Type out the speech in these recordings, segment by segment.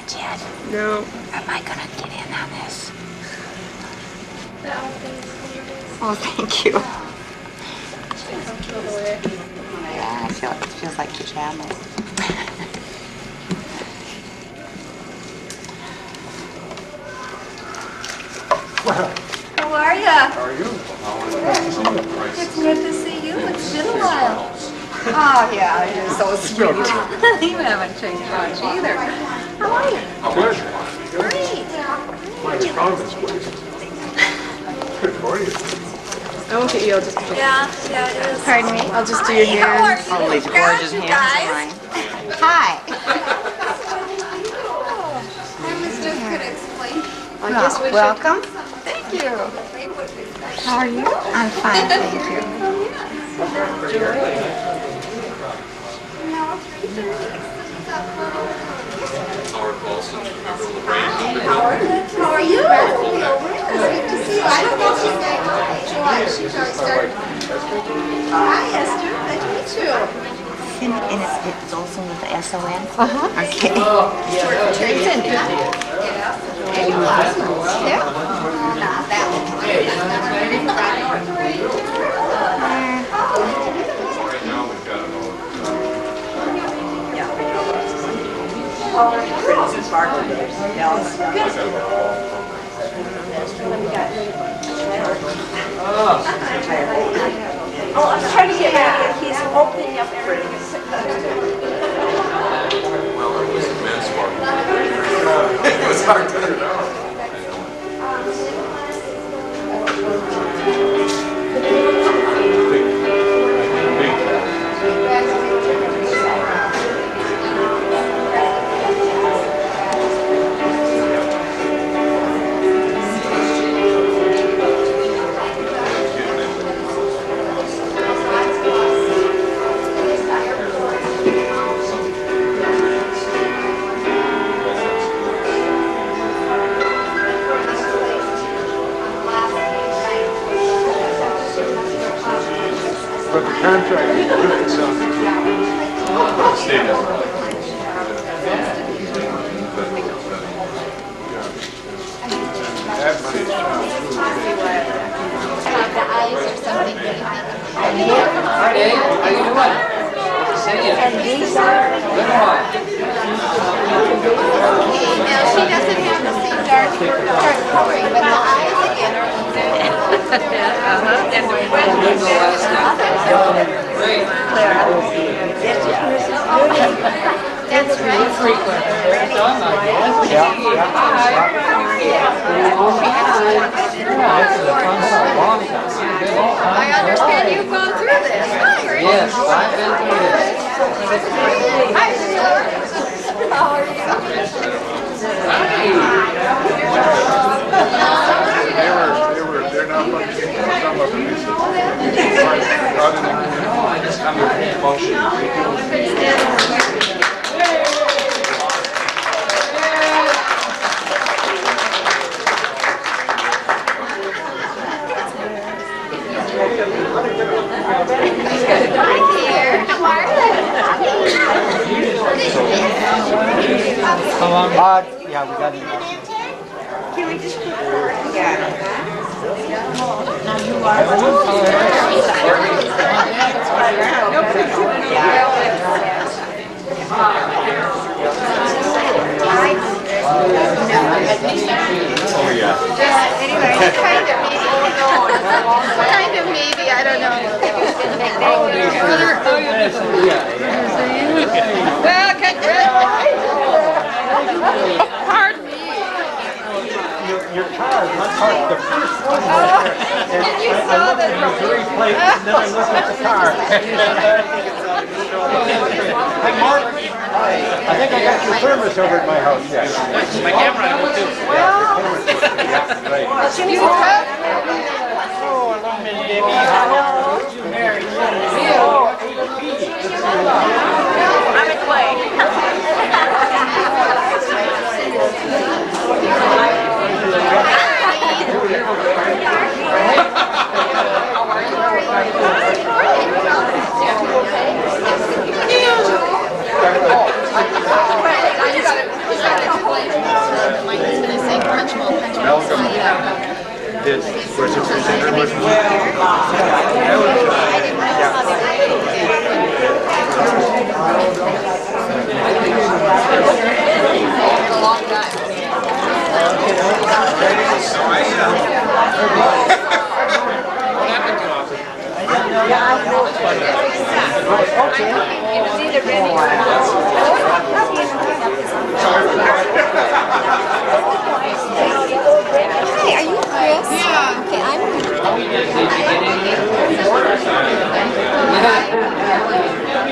it yet? No. Am I gonna get in on this? Oh, thank you. Yeah, I feel it feels like pajamas. How are ya? How are you? It's good to see you. It's been a while. Oh, yeah, you're so sweet. You haven't changed much either. How are you? Good. Great. Quite a strong this place. Good for you. I won't get you. I'll just. Yeah, it is. Pardon me. I'll just do your Hi, hands. how are you? Oh, these Gosh, gorgeous you hands guys. of mine. Hi. I was just gonna explain. I guess we Welcome. Thank you. How are you? I'm fine, thank you. How are you? Good to see you. I don't know if she's saying hi. She started. Hi, Esther. Nice to meet you. And it's also with the SON? Uh-huh. Okay. Cindy. Yeah. Not that Oh, I'm trying to get back. He's opening up everything. Well, it was immense work. It was hard to turn down. But the contract is good, so. The eyes or something. Hi Dave, how you doing? See you. And these are. Good one. Now she doesn't have the same dark coloring, but the eyes again are. And the Great. That's right. Frequent. They're done, I guess. Yeah. I understand you've gone through this. Hi, Rick. Yes, I've been through this. Hi, Sheila. How are you? They're not much in some of them. I just come to function. Hi, dear. How are How long? Yeah, we got it. Can we just put her? Yeah. Oh, yeah. Anyway, kind of maybe, I don't know. Well, pardon me. Your car is not parked the first one. And you saw that. Three plates, and then I look at the car. Hi, Mark. I think I got your thermos over at my house. Yeah. My camera, I will too. Yeah, right. You took? Oh, hello, Miss Debbie. How are you? Mary. Oh, AP. I'm in Clay. You gotta did, where 63 Center was. Hi, are you Chris? Yeah. Okay, I'm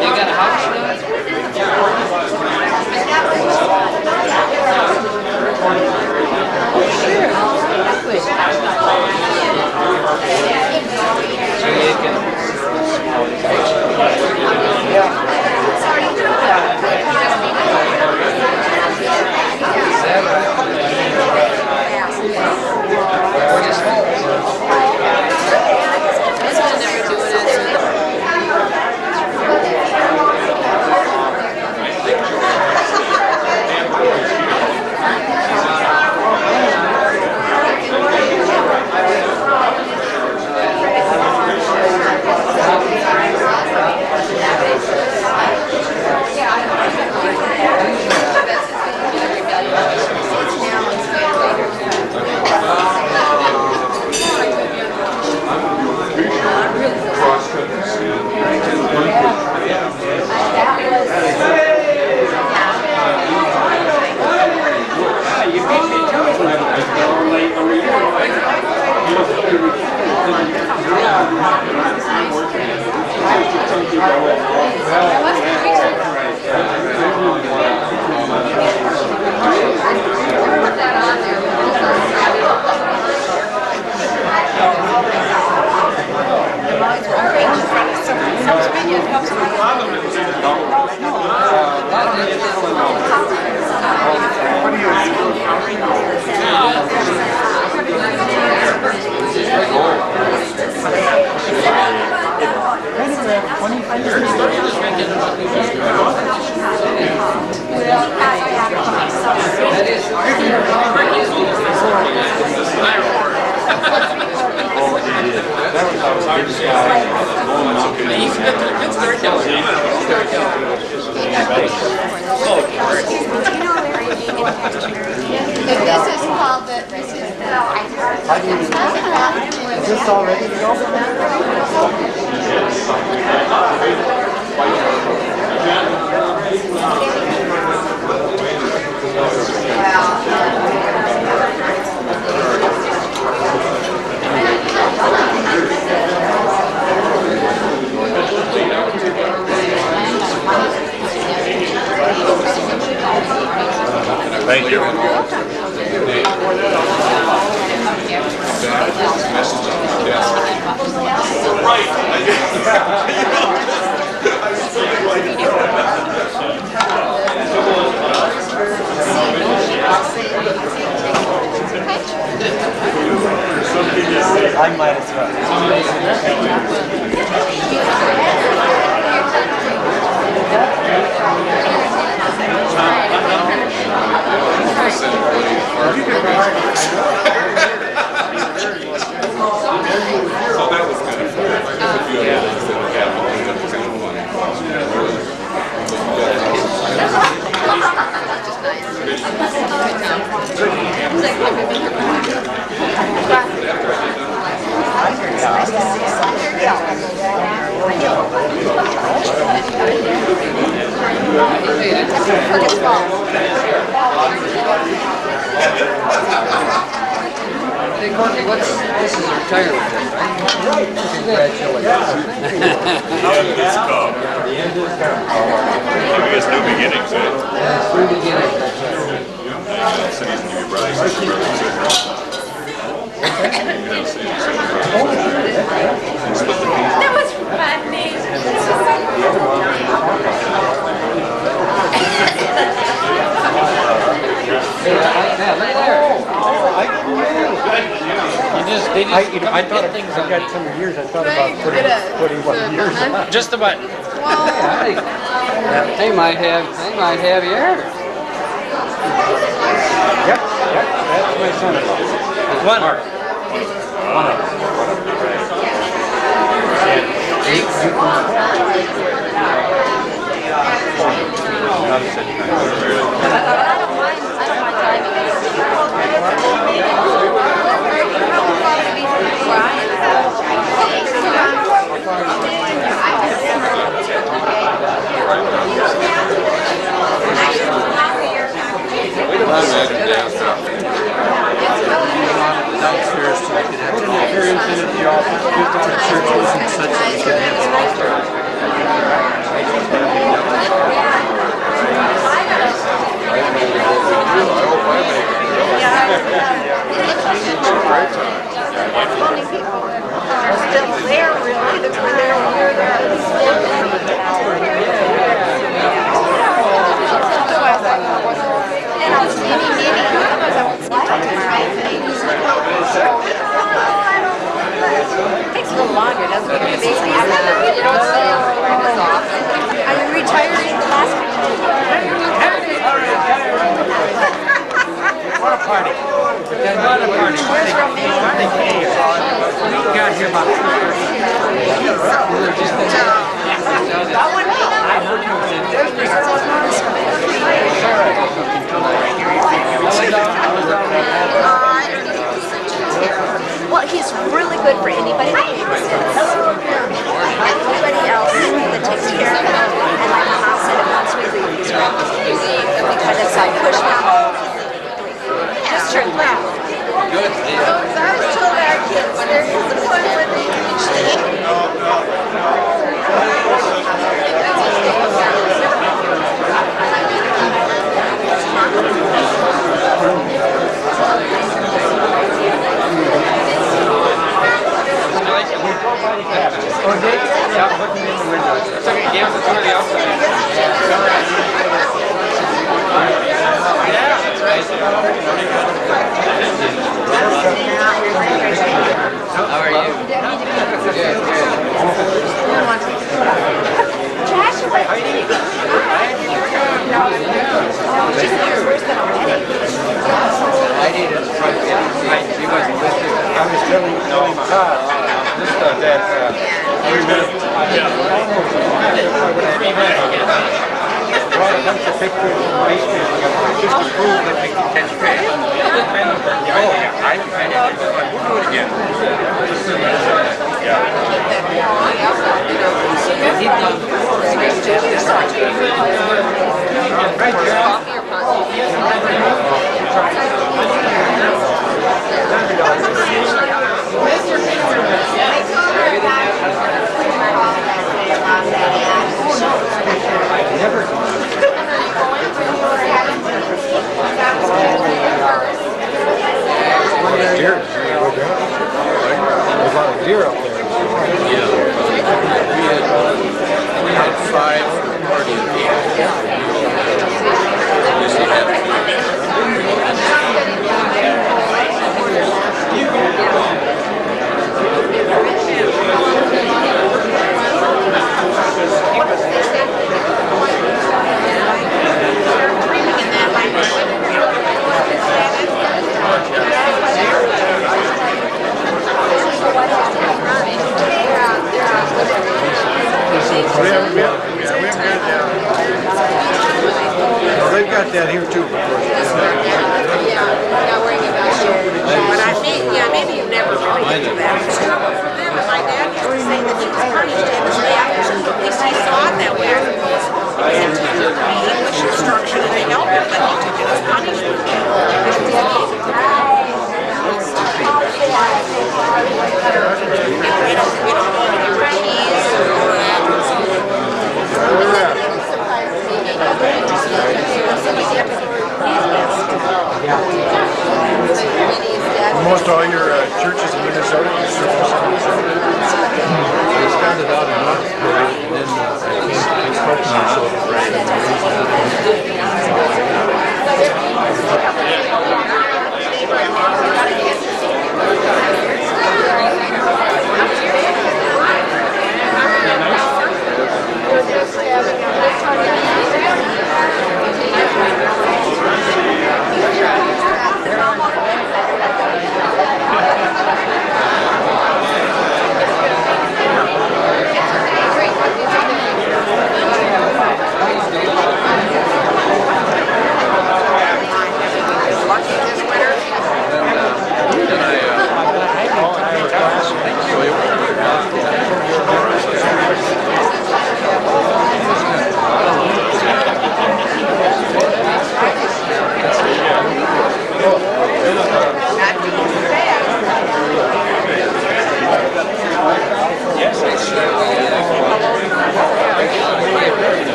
You got a house now? So you can. This is called the, this is the, Is this all ready to go? Thank you. I might as So that was kind of fun. A few other things that we had lined up was kind of fun. Hey, Courtney, this is a retirement thing, right? Congratulations. It's come. I guess new beginnings, eh? That's new beginning, that's right. Cities new rise. that was funny. Yeah, look there. They just I thought things I've on got me. some years. I thought about putting what years on. Just a button. They might have yours. Yep, that's my son-in-law. What? One of them. And you another set of downstairs so we could have experience in the office, just on churches and such that we could have Only people that are still there, really, that were there near the takes a little longer, doesn't it? You don't see it as often. Are you retiring the last week? What a party. What a party. Party came. We got here about 2:30. Well, he's really good for anybody that uses it. Anybody else that takes care of it. And like the mom said, it wants me to leave. He's right. Because it's like push now. Just turn left. Good. I was told our kids, there is a point where they reach the Oh, Dave? Yeah, looking in the window. It's okay, yeah, it's over the outside. Yeah, that's right. How are you? Good, good. Joshua. I need it. He wasn't listening. I was telling Todd, just that 3 minutes. Brought a bunch of pictures from high school just to prove that we can catch fish. We'll do it again. Right, deer. There's a lot of deer up there. Yeah. We had 5 parties. Yes, you have. Well, they've got that here too. Maybe you've never really get to that. My dad used to say that he was punished in his day after school. At least he saw it that way. He had to do English instruction and they helped him, but he took it as punishment. Almost all your churches in Minnesota are service in Minnesota. They started out in Roxbury and then came to construction.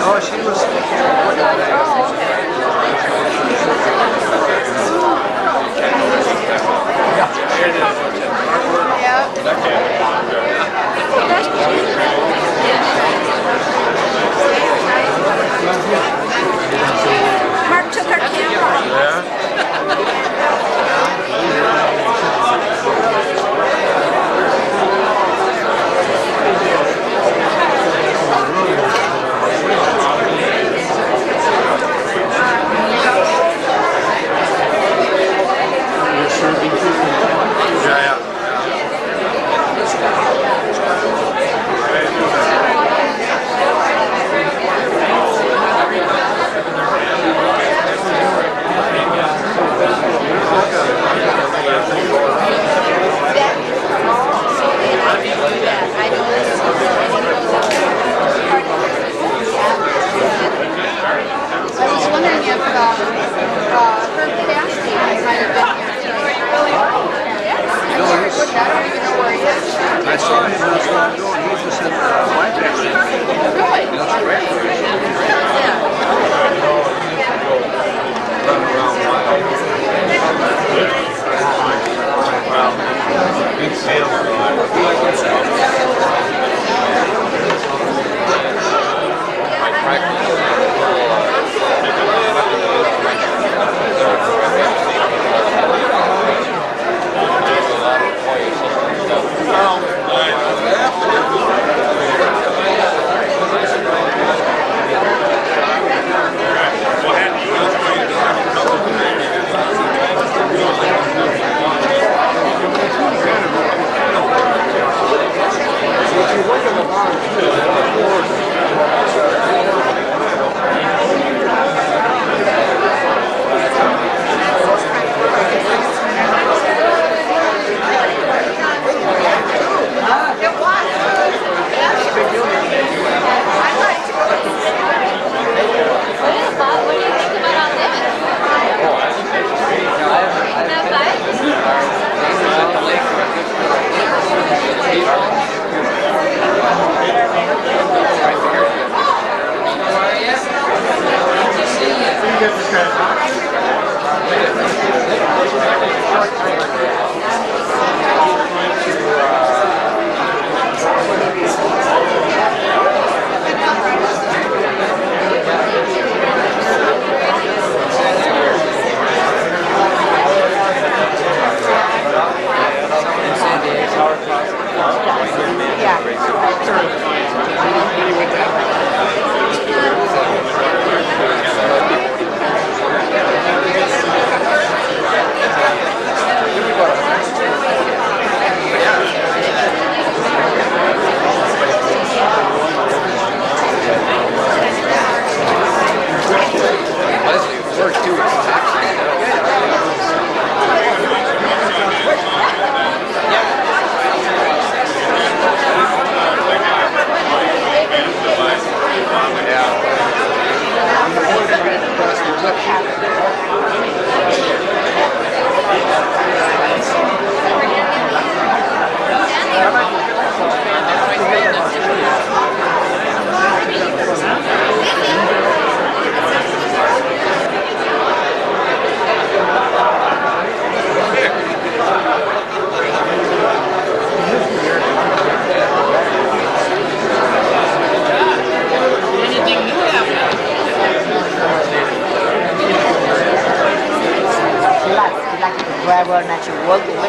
Oh, she was. Mark took our camera. I was wondering if her casting might have been here today. I'm sure it would. I don't even know where he is. I saw him not so long ago, and he was just in my picture. Really? That's great. Wherever that you work with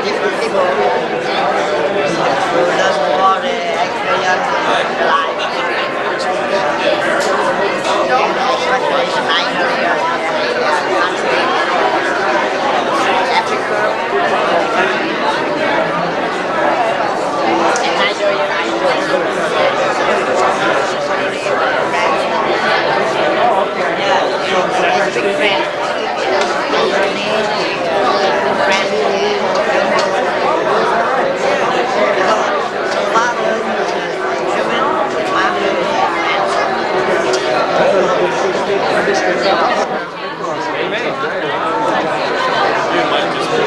different people who doesn't want to experience life. Especially in Nigeria, Africa, in Nigeria, yeah, big friend.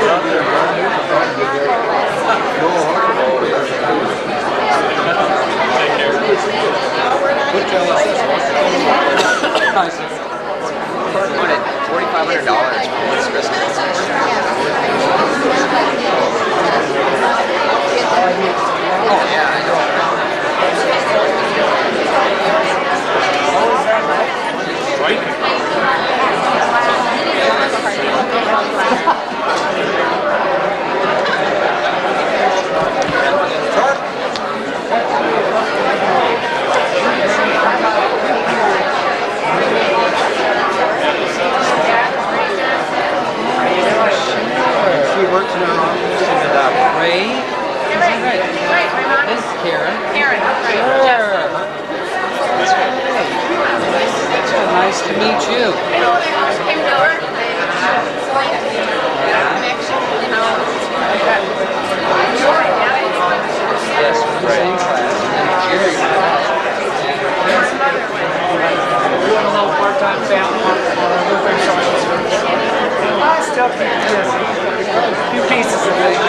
Amen. wanted $4,500 for this Christmas. Oh yeah, I know. She works in our office and Ray? This is Karen. Sure. Nice to meet you. Yes, we're in class. Jerry. Doing a little part-time family work for roofing companies. I still keep busy. A few pieces of things.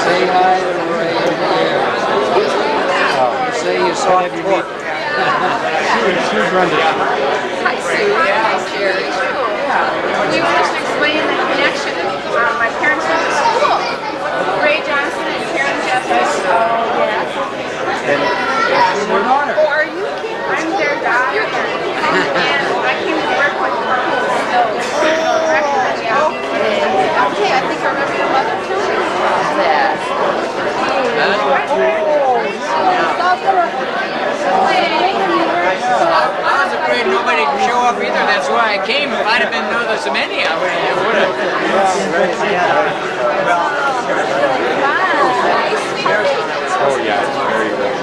Say hi to Ray and Karen. Say you saw him. she's Brenda. Hi, Sue. Hi, Jerry. We were just explaining the connection. My parents went to school. Ray Johnson and Karen Jeffers. Oh, yeah. Oh, are you kidding? I'm their daughter. And I came to work with her. Okay, I think I remember your mother too. Yeah. I was afraid nobody would show up either. That's why I came. If I'd have been know there's so many, I would have. Oh yeah, it's very good.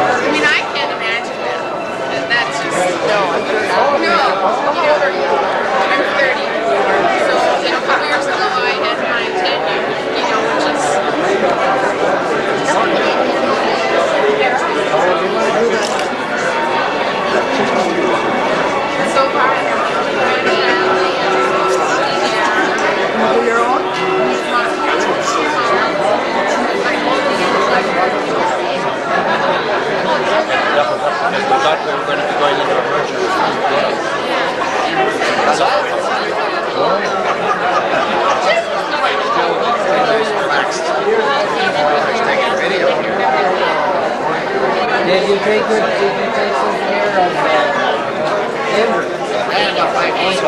I mean, I can't imagine that. And that's just no. How old are you? I'm 30. So in a couple years ago, I had my 10-year, which is so far. Your own? We thought we were going to be going into a merger. Did you take some care of Denver? And the first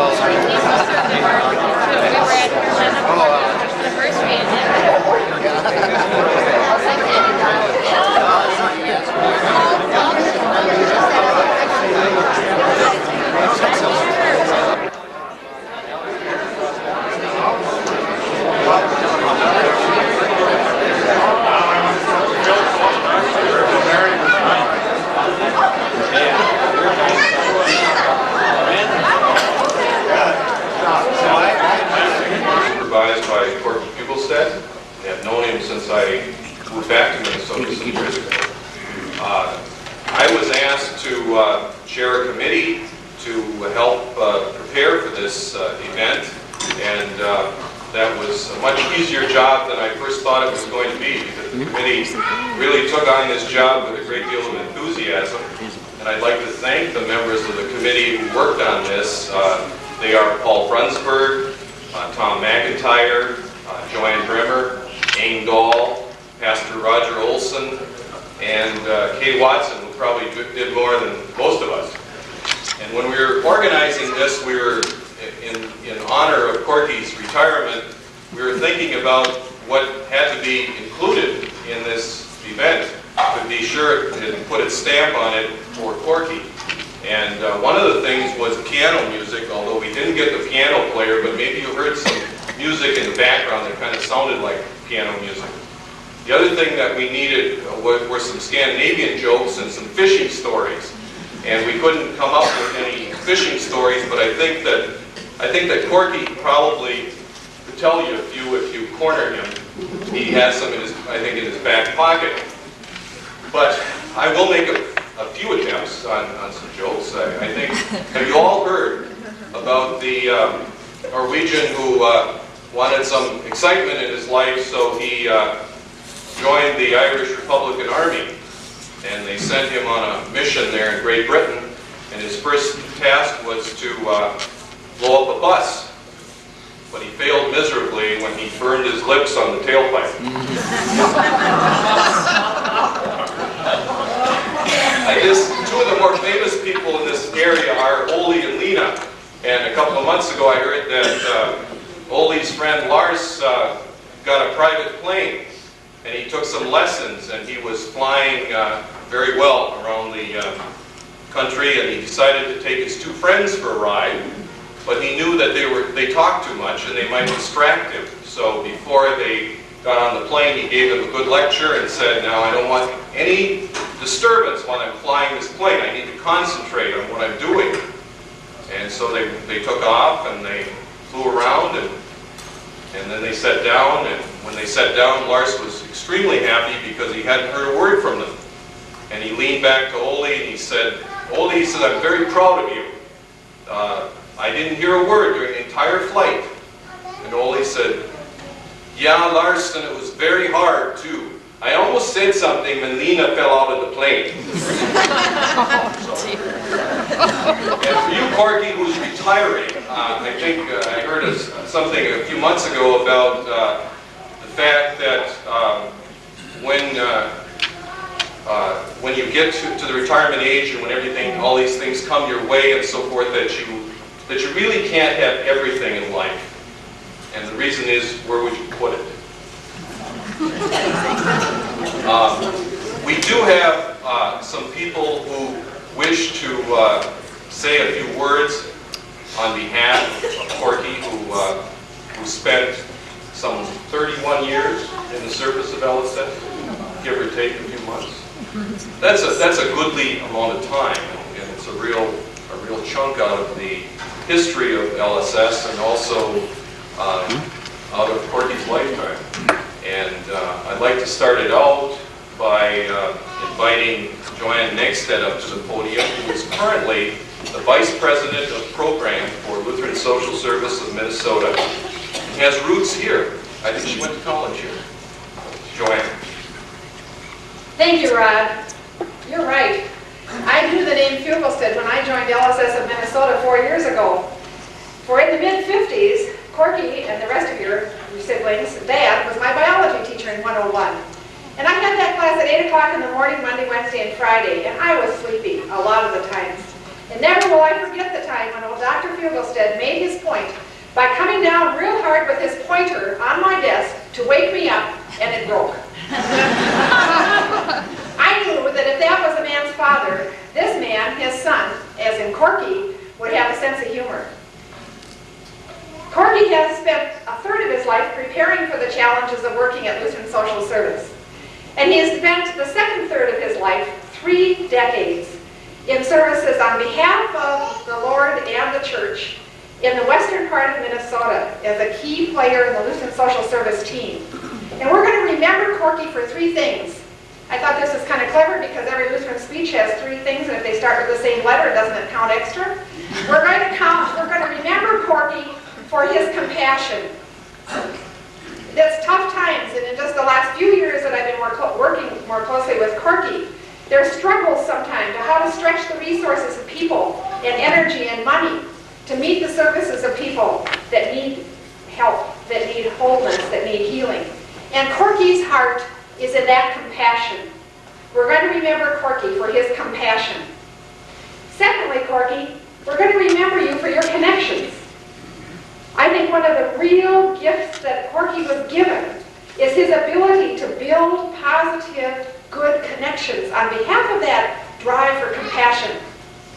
supervised by Corky Bubelstead. I have known him since I moved back to Minnesota some years ago. I was asked to chair a committee to help prepare for this event, and that was a much easier job than I first thought it was going to be, because the committee really took on this job with a great deal of enthusiasm. And I'd like to thank the members of the committee who worked on this. They are Paul Brunsberg, Tom McIntyre, Joanne Brimmer, Ain Dahl, Pastor Roger Olson, and Kay Watson, who probably did more than most of us. And when we were organizing this, we were, in honor of Corky's retirement, we were thinking about what had to be included in this event to be sure to put its stamp on it for Corky. And one of the things was piano music, although we didn't get the piano player, but maybe you heard some music in the background that kind of sounded like piano music. The other thing that we needed were some Scandinavian jokes and some fishing stories. And we couldn't come up with any fishing stories, but I think that Corky probably could tell you a few if you corner him. he has some in his, I think, in his back pocket. But I will make a few attempts on some jokes. I think, have you all heard about the Norwegian who wanted some excitement in his life, so he joined the Irish Republican Army, and they sent him on a mission there in Great Britain, and his first task was to blow up a bus. But he failed miserably when he burned his lips on the tailpipe. I guess two of the more famous people in this area are Ole and Lena. And a couple of months ago I heard that Ole's friend Lars got a private plane, and he took some lessons, and he was flying very well around the country, and he decided to take his two friends for a ride. But he knew that they talked too much and they might distract him. So before they got on the plane, he gave them a good lecture and said, now I don't want any disturbance while I'm flying this plane. I need to concentrate on what I'm doing. And so they took off and they flew around and then they sat down. And when they sat down, Lars was extremely happy because he hadn't heard a word from them. And he leaned back to Ole and he said, Ole, he said, I'm very proud of you. I didn't hear a word during the entire flight. And Ole said, yeah, Larson, it was very hard too. I almost said something when Lena fell out of the plane. And for you, Corky, who's retiring, I think I heard something a few months ago about the fact that when you get to the retirement age and when everything, all these things come your way and so forth, that you really can't have everything in life. And the reason is, where would you put it? We do have some people who wish to say a few words on behalf of Corky, who spent some 31 years in the service of LSS, give or take a few months. That's a goodly amount of time, and it's a real chunk out of the history of LSS and also out of Corky's lifetime. And I'd like to start it out by inviting Joanne Negstead up to the podium, who is currently the Vice President of Program for Lutheran Social Service of Minnesota. She has roots here. I think she went to college here. Joanne. Thank you, Rod. You're right. I knew the name Fugelstedt when I joined LSS of Minnesota 4 years ago. For in the mid-50s, Corky and the rest of your siblings' dad was my biology teacher in 101. And I had that class at 8 o'clock in the morning, Monday, Wednesday, and Friday, and I was sleepy a lot of the times. And never will I forget the time when old Dr. Fugelstedt made his point by coming down real hard with his pointer on my desk to wake me up, and it broke. I knew that if that was a man's father, this man, his son, as in Corky, would have a sense of humor. Corky has spent a third of his life preparing for the challenges of working at Lutheran Social Service. And he has spent the second third of his life, 3 decades, in services on behalf of the Lord and the church in the western part of Minnesota as a key player in the Lutheran Social Service team. And we're going to remember Corky for 3 things. I thought this was kind of clever because every Lutheran speech has 3 things, and if they start with the same letter, doesn't it count extra? We're going to remember Corky for his compassion. That's tough times, and in just the last few years that I've been working more closely with Corky, there's struggles sometimes to how to stretch the resources of people and energy and money to meet the services of people that need help, that need wholeness, that need healing. And Corky's heart is in that compassion. We're going to remember Corky for his compassion. Secondly, Corky, we're going to remember you for your connections. I think one of the real gifts that Corky was given is his ability to build positive, good connections on behalf of that drive for compassion.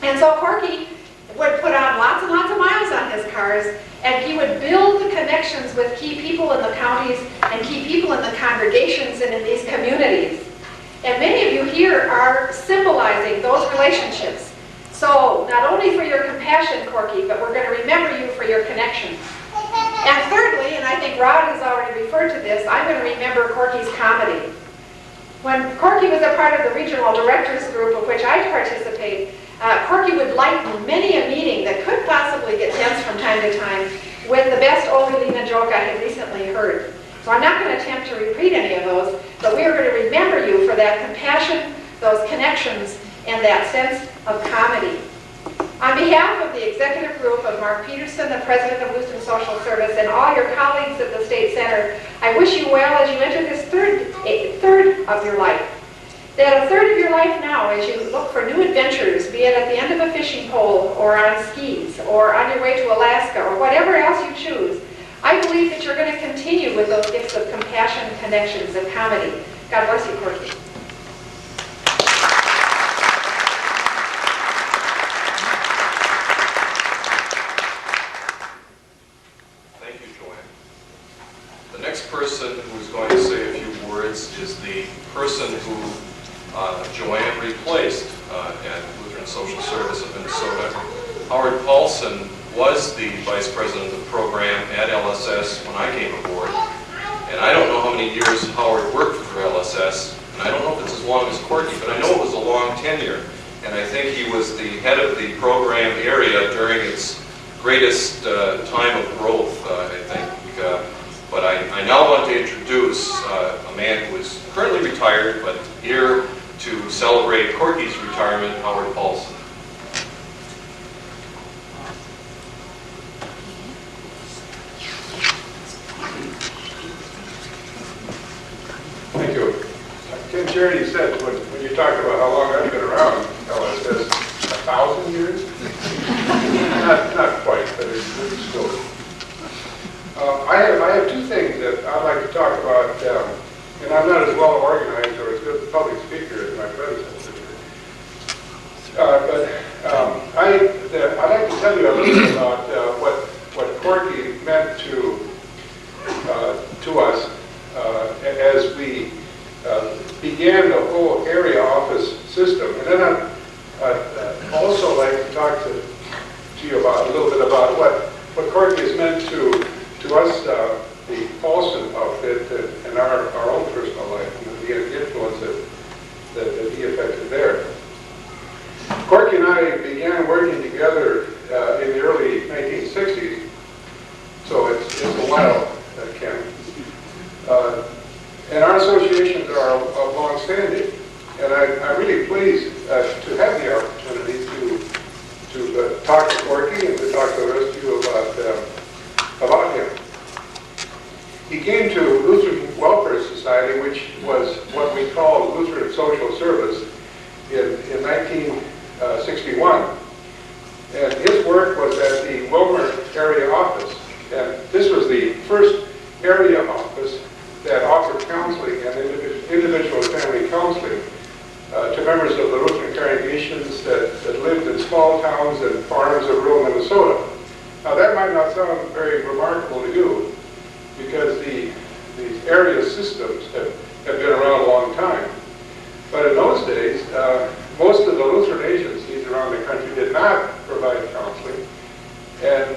And so Corky would put on lots and lots of miles on his cars, and he would build the connections with key people in the counties and key people in the congregations and in these communities. And many of you here are symbolizing those relationships. So not only for your compassion, Corky, but we're going to remember you for your connections. And thirdly, and I think Rod has already referred to this, I'm going to remember Corky's comedy. When Corky was a part of the regional directors group of which I participate, Corky would lighten many a meeting that could possibly get tense from time to time with the best Olelina joke I had recently heard. So I'm not going to attempt to repeat any of those, but we are going to remember you for that compassion, those connections, and that sense of comedy. On behalf of the executive group of Mark Peterson, the president of Lutheran Social Service, and all your colleagues at the State Center, I wish you well as you enter this third of your life. That a third of your life now, as you look for new adventures, be it at the end of a fishing pole, or on skis, or on your way to Alaska, or whatever else you choose, I believe that you're going to continue with those gifts of compassion, connections, and comedy. God bless you, Corky. Thank you, Joanne. The next person who's going to say a few words is the person who Joanne replaced at Lutheran Social Service of Minnesota. Howard Paulson was the vice president of the program at LSS when I came aboard. And I don't know how many years Howard worked for LSS, and I don't know if it's as long as Corky, but I know it was a long tenure. And I think he was the head of the program area during its greatest time of growth, I think. But I now want to introduce a man who is currently retired, but here to celebrate Corky's retirement, Howard Paulson. Thank you. Ken Charity said when you talked about how long I've been around LSS, 1,000 years? not quite, but it's still. I have two things that I'd like to talk about, and I'm not as well organized or as good a public speaker as my predecessor. I'd like to tell you a little bit about what Corky meant to us as we began the whole area office system. And then I'd also like to talk to you about a little bit about what Corky has meant to us, the Paulson outfit, and our own personal life, and the influence that he affected there. Corky and I began working together in the early 1960s, so it's a while, Ken. And our associations are of long standing, and I'm really pleased to have the opportunity to talk to Corky and to talk to the rest of you about him. He came to Lutheran Welfare Society, which was what we call Lutheran Social Service, in 1961. And his work was at the Wilmer area office. And this was the first area office that offered counseling and individual and family counseling to members of the Lutheran congregations that lived in small towns and farms of rural Minnesota. Now that might not sound very remarkable to you, because these area systems have been around a long time. But in those days, most of the Lutheran agencies around the country did not provide counseling. And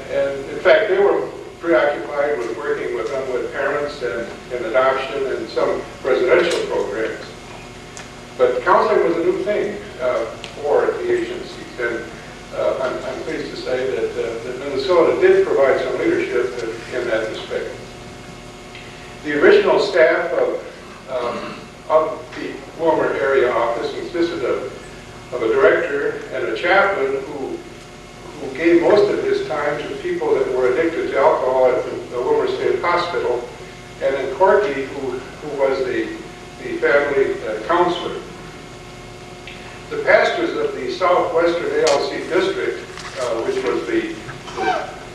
in fact, they were preoccupied with working with unwed parents and adoption and some residential programs. But counseling was a new thing for the agencies. And I'm pleased to say that Minnesota did provide some leadership in that respect. The original staff of the Wilmer area office consisted of a director and a chaplain who gave most of his time to people that were addicted to alcohol at the Wilmer State Hospital, and then Corky, who was the family counselor. The pastors of the southwestern ALC district, which was the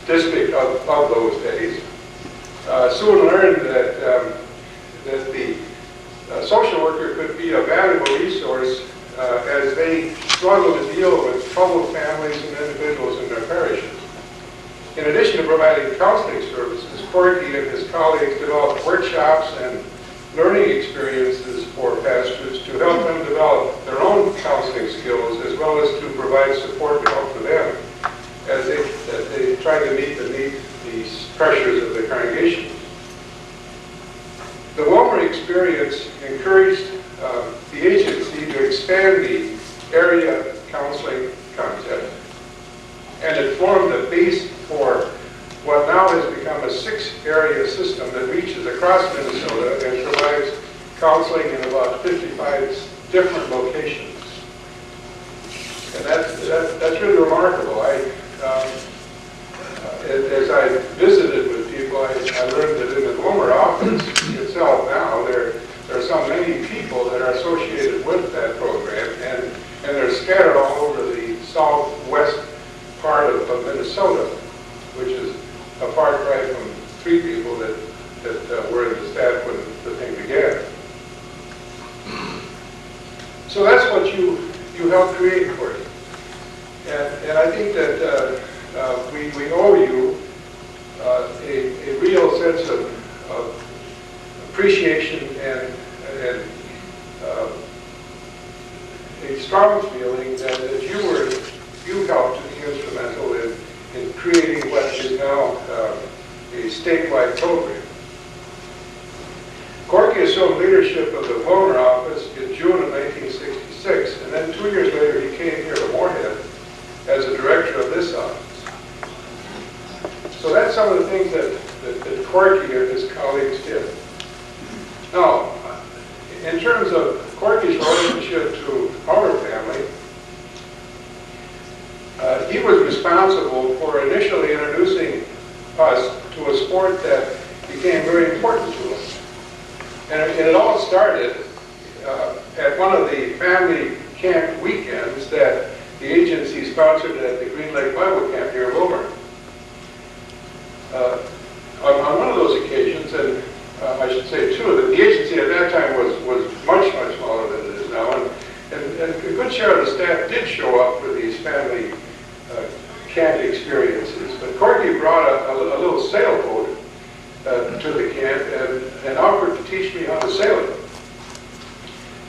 district of those days, soon learned that the social worker could be a valuable resource as they struggled to deal with troubled families and individuals in their parishes. In addition to providing counseling services, Corky and his colleagues developed workshops and learning experiences for pastors to help them develop their own counseling skills, as well as to provide support and help for them as they try to meet the pressures of the congregation. The Wilmer experience encouraged the agency to expand the area counseling concept, and it formed the base for what now has become a 6-area system that reaches across Minnesota and provides counseling in about 55 different locations. And that's really remarkable. As I visited with people, I learned that in the Wilmer office itself now, there are so many people that are associated with that program, and they're scattered all over the southwest part of Minnesota, which is a far cry from 3 people that were in the staff when the thing began. So that's what you helped create for you. And I think that we owe you a real sense of appreciation and a strong feeling that you helped to be instrumental in creating what is now a statewide program. Corky assumed leadership of the Wilmer office in June of 1966, and then 2 years later he came here to Moorhead as a director of this office. So that's some of the things that Corky and his colleagues did. Now, in terms of Corky's relationship to our family, he was responsible for initially introducing us to a sport that became very important to us. And it all started at one of the family camp weekends that the agency sponsored at the Green Lake Bible Camp near Wilmer. On one of those occasions, and I should say 2 of them, the agency at that time was much, much smaller than it is now, and a good share of the staff did show up for these family camp experiences. But Corky brought a little sailboat to the camp and offered to teach me how to sail it.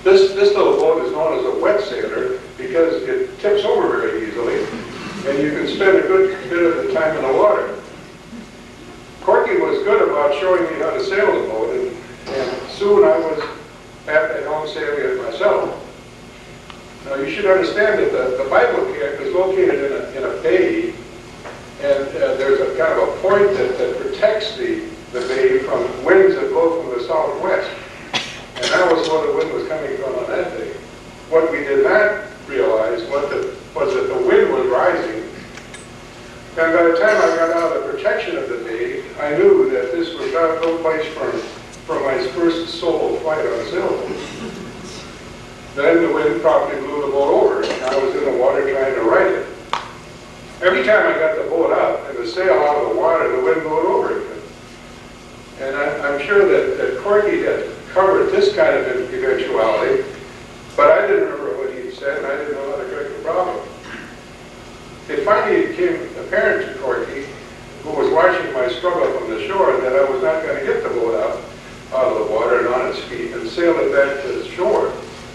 This little boat is known as a wet sailor because it tips over very easily, and you can spend a good bit of the time in the water. Corky was good about showing me how to sail the boat, and soon I was at home sailing it myself. Now you should understand that the Bible camp is located in a bay, and there's a kind of a point that protects the bay from winds that blow from the southwest. And that was where the wind was coming from on that day. What we did not realize was that the wind was rising. And by the time I got out of the protection of the bay, I knew that this was no place for my first solo flight on a sailboat. Then the wind probably blew the boat over, and I was in the water trying to right it. Every time I got the boat up and the sail out of the water, the wind blew it over again. And I'm sure that Corky had covered this kind of eventuality, but I didn't remember what he said, and I didn't know how to correct the problem. It finally became apparent to Corky, who was watching my struggle from the shore, that I was not going to get the boat out of the water and on its feet and sail it back to the shore.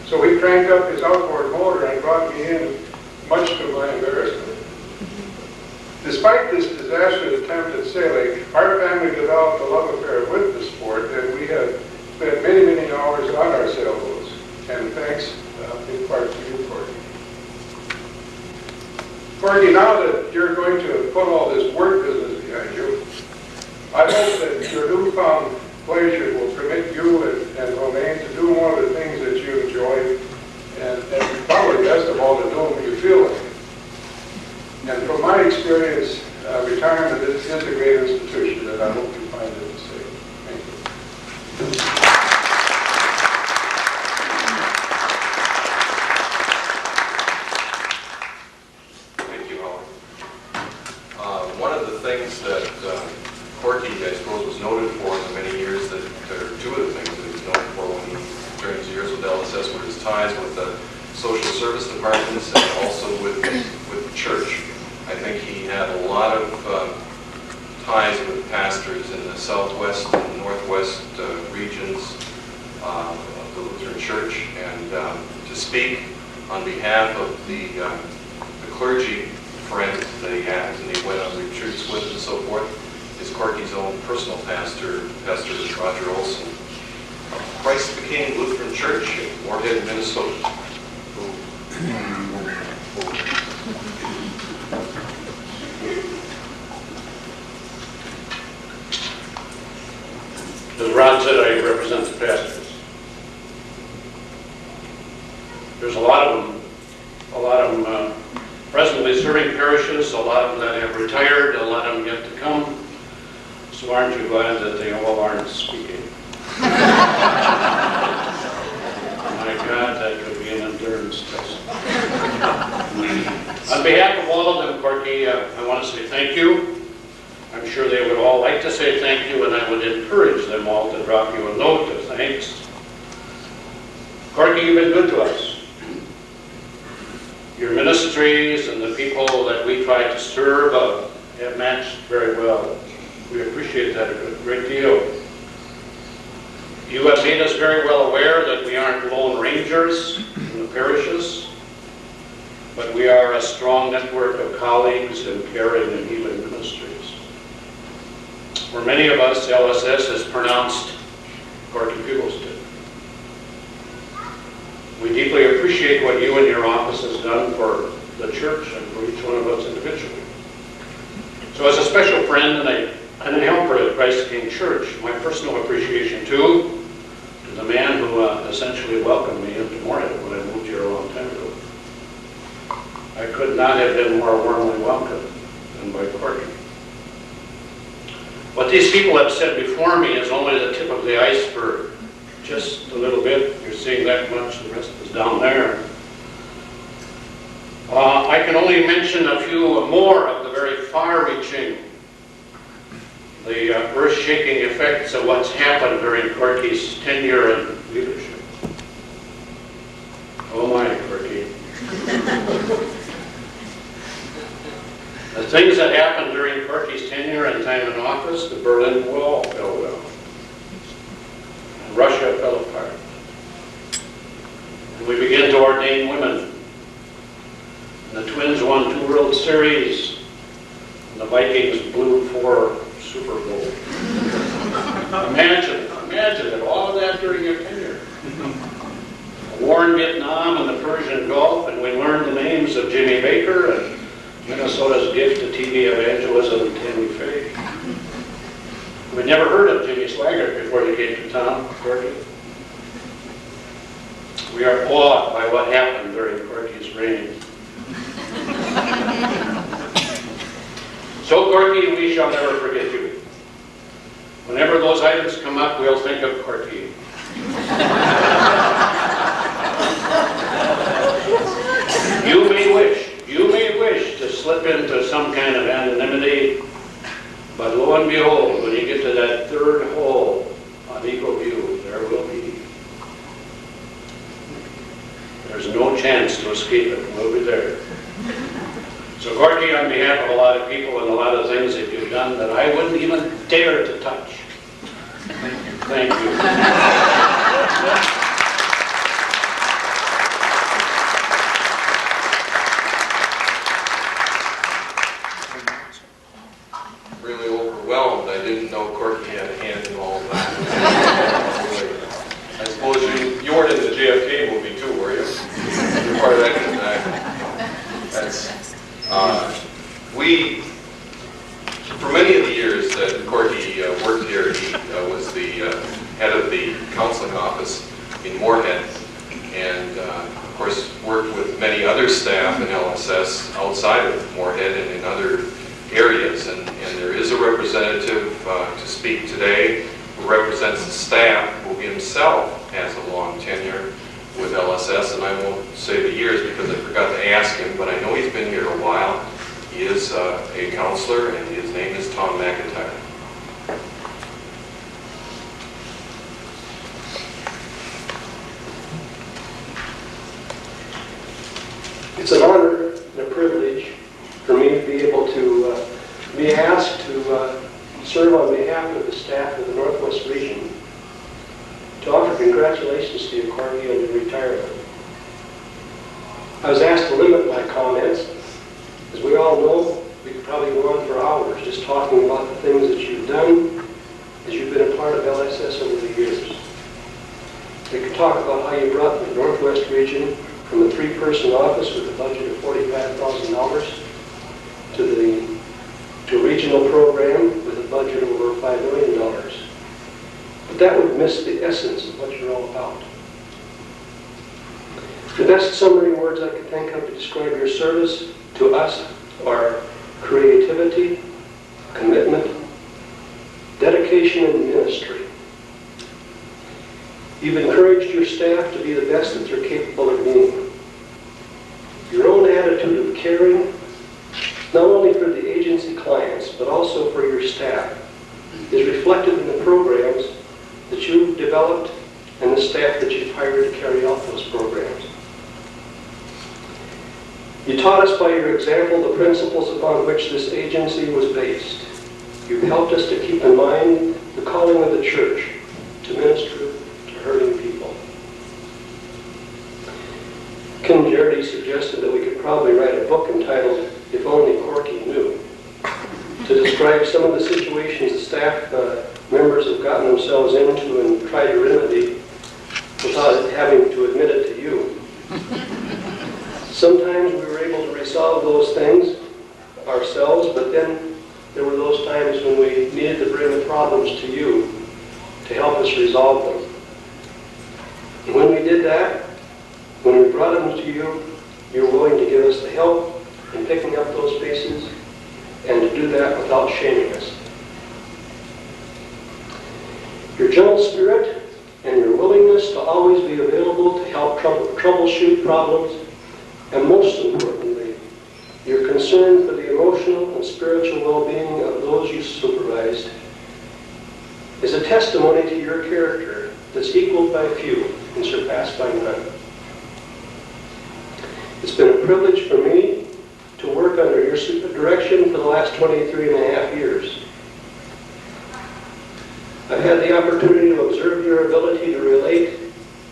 So he cranked up his outboard motor and brought me in, much to my embarrassment. Despite this disastrous attempt at sailing, our family developed a love affair with the sport, and we have spent many, many hours on our sailboats. And thanks in part to you, Corky. Corky, now that you're going to put all this work business behind you, I hope that your newfound pleasure will permit you and Romaine to do more of the things that you enjoy, and probably best of all, to do what you feel like. And from my experience, retirement is a great institution, and I hope you find it the same. Thank you. Thank you, Howard. One of the things that Corky, I suppose, was noted for in the many years that, or 2 of the things that he was noted for when he, during his years with LSS, were his ties with the social service departments and also with the church. I think he had a lot of ties with pastors in the southwest and northwest regions of the Lutheran Church, and to speak on behalf of the clergy friends that he has, and he went on retreats with and so forth. is Corky's own personal pastor, Pastor Roger Olson. Christ Became Lutheran Church in Moorhead, Minnesota. As Ron said, I represent the pastors. There's a lot of them presently serving parishes, a lot of them that have retired, a lot of them yet to come. So aren't you glad that they all aren't speaking? My God, that could be an endurance test. On behalf of all of them, Corky, I want to say thank you. I'm sure they would all like to say thank you, and I would encourage them all to drop you a note of thanks. Corky, you've been good to us. Your ministries and the people that we try to serve have matched very well. We appreciate that a great deal. You have made us very well aware that we aren't lone rangers in the parishes, but we are a strong network of colleagues in caring and healing ministries. For many of us, LSS is pronounced Corky Peoples did. We deeply appreciate what you and your office has done for the church and for each one of us individually. So as a special friend and a helper at Christ King Church, my personal appreciation too to the man who essentially welcomed me into Moorhead when I moved here a long time ago. I could not have been more warmly welcomed than by Corky. What these people have said before me is only the tip of the iceberg. Just a little bit. You're seeing that much. The rest is down there. I can only mention a few more of the very far-reaching, the earth-shaking effects of what's happened during Corky's tenure and leadership. Oh my, Corky. The things that happened during Corky's tenure and time in office, the Berlin Wall fell down. And Russia fell apart. And we began to ordain women. And the Twins won 2 World Series. And the Vikings blew 4 Super Bowls. Imagine it, all of that during your tenure. A war in Vietnam and the Persian Gulf, and we learned the names of Jimmy Baker and Minnesota's gift to TV evangelism, Tammy Faye. We'd never heard of Jimmy Swaggart before you came to town, Corky. We are awed by what happened during Corky's reign. So, Corky, we shall never forget you. Whenever those items come up, we'll think of Corky. You may wish to slip into some kind of anonymity, but lo and behold, when you get to that 3rd hole on Eagle View, there will be. There's no chance to escape it. We'll be there. So, Corky, on behalf of a lot of people and a lot of things that you've done that I wouldn't even dare to touch, thank you. Really overwhelmed. I didn't know Corky had a hand in all of that. I suppose you weren't in the JFK movie too, were you? You're part of that. That's for many of the years that Corky worked here, he was the head of the counseling office in Moorhead, and of course worked with many other staff in LSS outside of Moorhead and in other areas, and there is a representative to speak today who represents the staff, who himself has a long tenure with LSS, and I won't say the years because I forgot to ask him, but I know he's been here a while. He is a counselor, and his name is Tom McIntyre. It's an honor and a privilege for me to be able to be asked to serve on behalf of the staff of the Northwest Region to offer congratulations to you, Corky, on your retirement. I was asked to limit my comments. As we all know, We could probably go on for hours just talking about the things that you've done as you've been a part of LSS over the years. We could talk about how you brought the Northwest region from a 3-person office with a budget of $45,000 to a regional program with a budget of over $5 million. But that would miss the essence of what you're all about. The best summary words I could think of to describe your service to us are creativity, commitment, dedication, and ministry. You've encouraged your staff to be the best that they're capable of being. Your own attitude of caring, not only for the agency clients, but also for your staff, is reflected in the programs that you've developed and the staff that you've hired to carry out those programs. You taught us by your example the principles upon which this agency was based. You've helped us to keep in mind the calling of the church to minister to hurting people. Ken Jardy suggested that we could probably write a book entitled If Only Corky Knew, to describe some of the situations the staff members have gotten themselves into and tried to remedy without having to admit it to you. Sometimes we were able to resolve those things ourselves, but then there were those times when we needed to bring the problems to you to help us resolve them. And when we did that, when we brought them to you, you were willing to give us the help in picking up those spaces and to do that without shaming us. Your gentle spirit and your willingness to always be available to help troubleshoot problems, and most importantly, your concern for the emotional and spiritual well-being of those you supervised, is a testimony to your character that's equaled by few and surpassed by none. It's been a privilege for me to work under your direction for the last 23 and a half years. I've had the opportunity to observe your ability to relate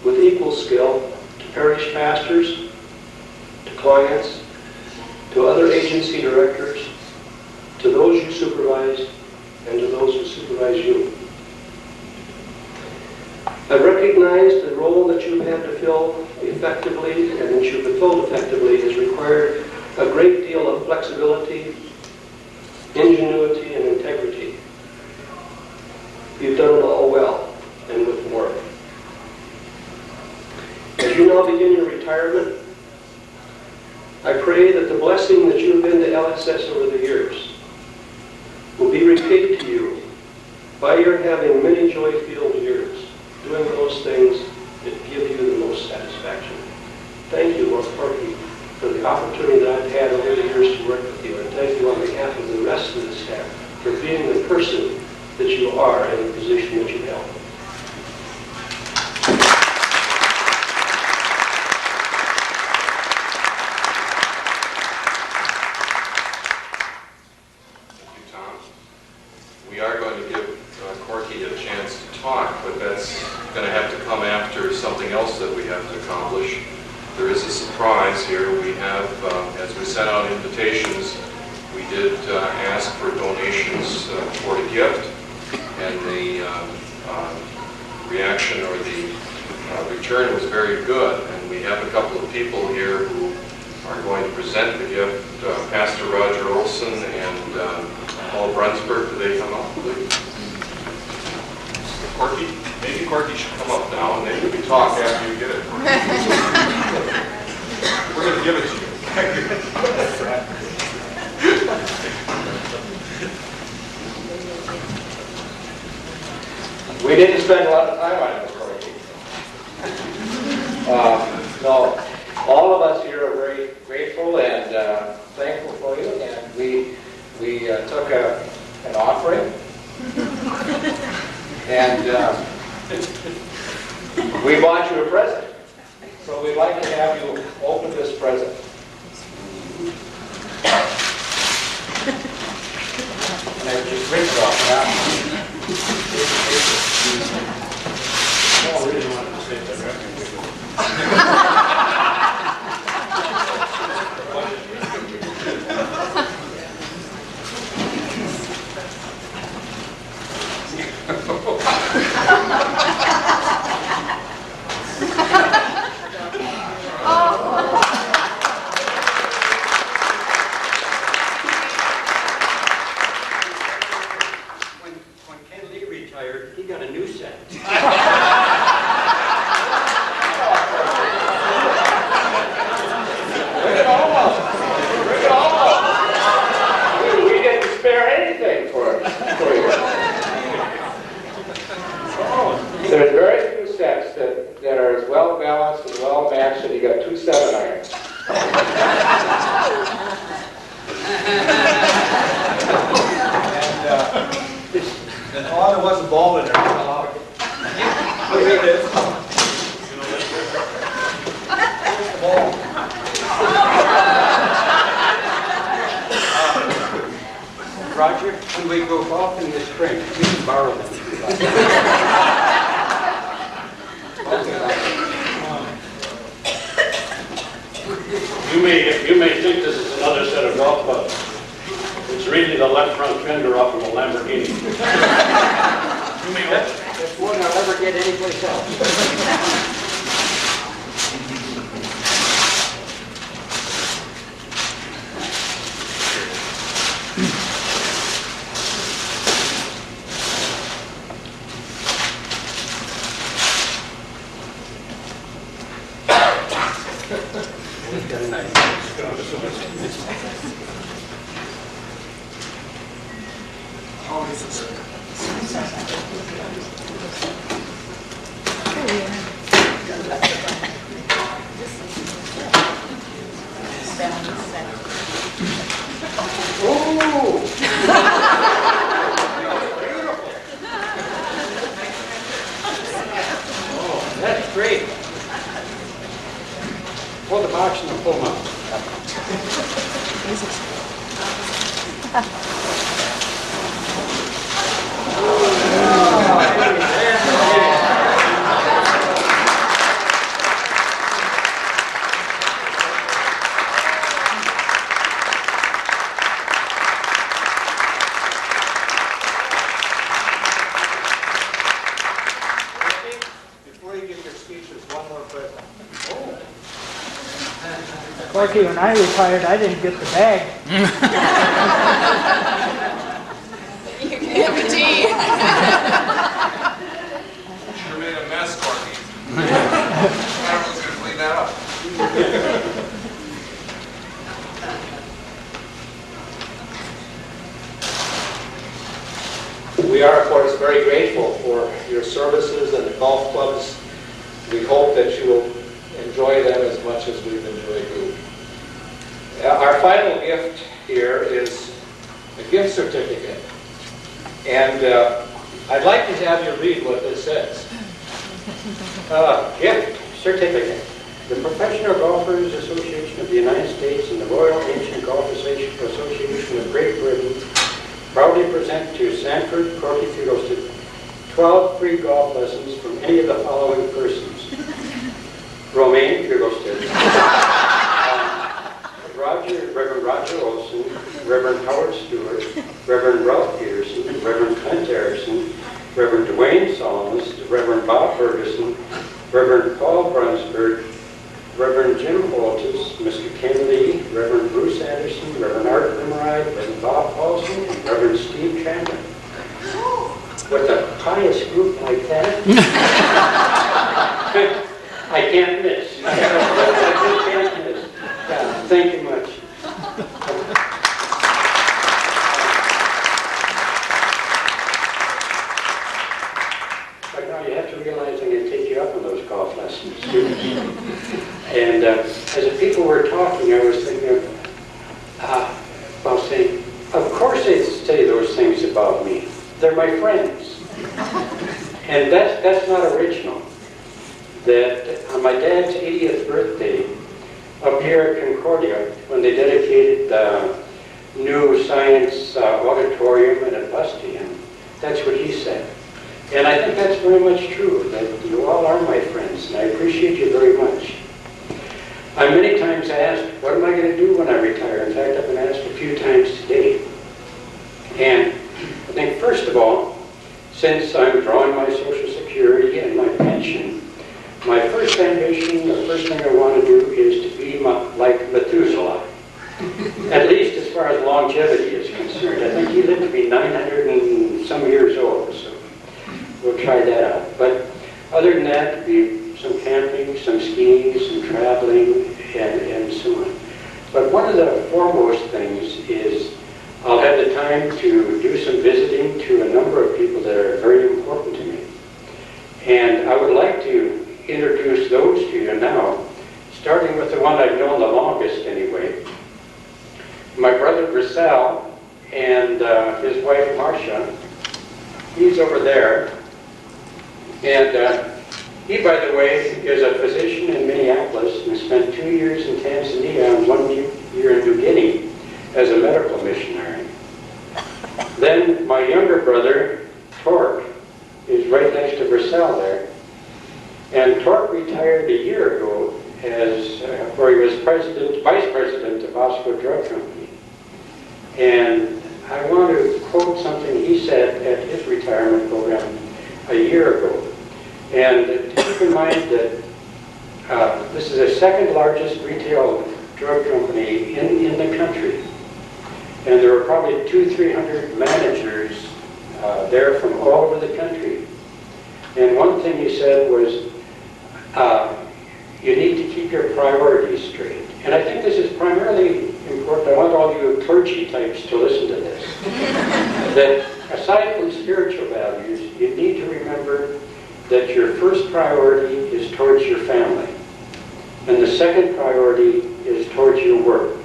with equal skill to parish pastors, to clients, to other agency directors, to those you supervise, and to those who supervise you. I've recognized the role that you've had to fill effectively and that you've fulfilled effectively has required a great deal of flexibility, ingenuity, and integrity. You've done it all well and with warmth. As you now begin your retirement, I pray that the blessing that you have been to LSS over the years will be repaid to you by your having many joy-filled years, doing those things that give you the most satisfaction. Thank you, Lord Corky, for the opportunity that I've had over the years to work with you, and thank you on behalf of the rest of the staff for being the person that you are in the position that you held. Thank you, Tom. We are going to give Corky a chance to talk, but that's going to have to come after something else that we have to accomplish. There is a surprise here. We have, as we sent out invitations, we did ask for donations for a gift, and the reaction or the return was very good. And we have a couple of people here who are going to present the gift, Pastor Roger Olson and Paul Brunsberg. Do they come up, please? Corky? Maybe Corky should come up now, and maybe we can talk after you get it. We're going to give it to you. We didn't spend a lot of time on it, Corky. No, all of us here are very grateful and thankful for you, and we took an offering, and we bought you a present. So we'd like to have you open this present. And I just ripped it off now. I really wanted to say that record. was well matched, and he got 2 7-irons. Oh, there was a ball in there. Look at this. Roger, when we go golfing in the spring, you can borrow them. You may think this is another set of golf clubs. It's really the left front fender off of a Lamborghini. It's one I'll ever get anyplace else. That's great. Pull the box and pull them up. Before you give your speech, there's one more present. Corky, when I retired, I didn't get the bag. Sure made a mess, Corky. Everyone's gonna clean that up. We are, of course, very grateful for your services and the golf clubs. We hope that you will enjoy them as much as we've enjoyed you. Our final gift here is a gift certificate. And I'd like to have you read what this says. Gift certificate. The Professional Golfers Association of the United States and the Royal Ancient Golf Association of Great Britain proudly present to Sanford Corky Fugelsted 12 free golf lessons from any of the following persons. Romaine Fugelsted, Reverend Roger Olson, Reverend Howard Stewart, Reverend Ralph Peterson, Reverend Clint Erickson, Reverend Dwayne Solomons, Reverend Bob Ferguson, Reverend Paul Brunsberg, Reverend Jim Holtis, Mr. Ken Lee, Reverend Bruce Anderson, Reverend Art Limride, Reverend Bob Paulson, and Reverend Steve Chandler. With a pious group like that, I can't miss. I just can't miss. Yeah, thank you much. But now you have to realize I'm going to take you up on those golf lessons too. And as the people were talking, I was thinking about saying, of course they say those things about me. They're my friends. And that's not original. That on my dad's 80th birthday, up here at Concordia, when they dedicated the new science auditorium and a bus to him, that's what he said. And I think that's very much true, that you all are my friends, and I appreciate you very much. I'm many times asked, what am I going to do when I retire? In fact, I've been asked a few times today. And I think, first of all, since I'm drawing my Social Security and my pension, my first ambition, the first thing I want to do is to be like Methuselah. At least as far as longevity is concerned. I think he lived to be 900 and some years old, so we'll try that out. But other than that, it'd be some camping, some skiing, some traveling, and so on. But one of the foremost things is I'll have the time to do some visiting to a number of people that are very important to me. And I would like to introduce those to you now, starting with the one I've known the longest anyway. My brother Grisel and his wife Marcia, he's over there. And he, by the way, is a physician in Minneapolis and spent 2 years in Tanzania and 1 year in New Guinea as a medical missionary. Then my younger brother, Torque, is right next to Grisel there. And Torque retired a year ago as, where he was vice president of Bosco Drug Company. And I want to quote something he said at his retirement program a year ago. And keep in mind that this is the second largest retail drug company in the country. And there were probably 200-300 managers there from all over the country. And one thing he said was, you need to keep your priorities straight. And I think this is primarily important. I want all you clergy types to listen to this. That aside from spiritual values, you need to remember that your first priority is towards your family. And the second priority is towards your work.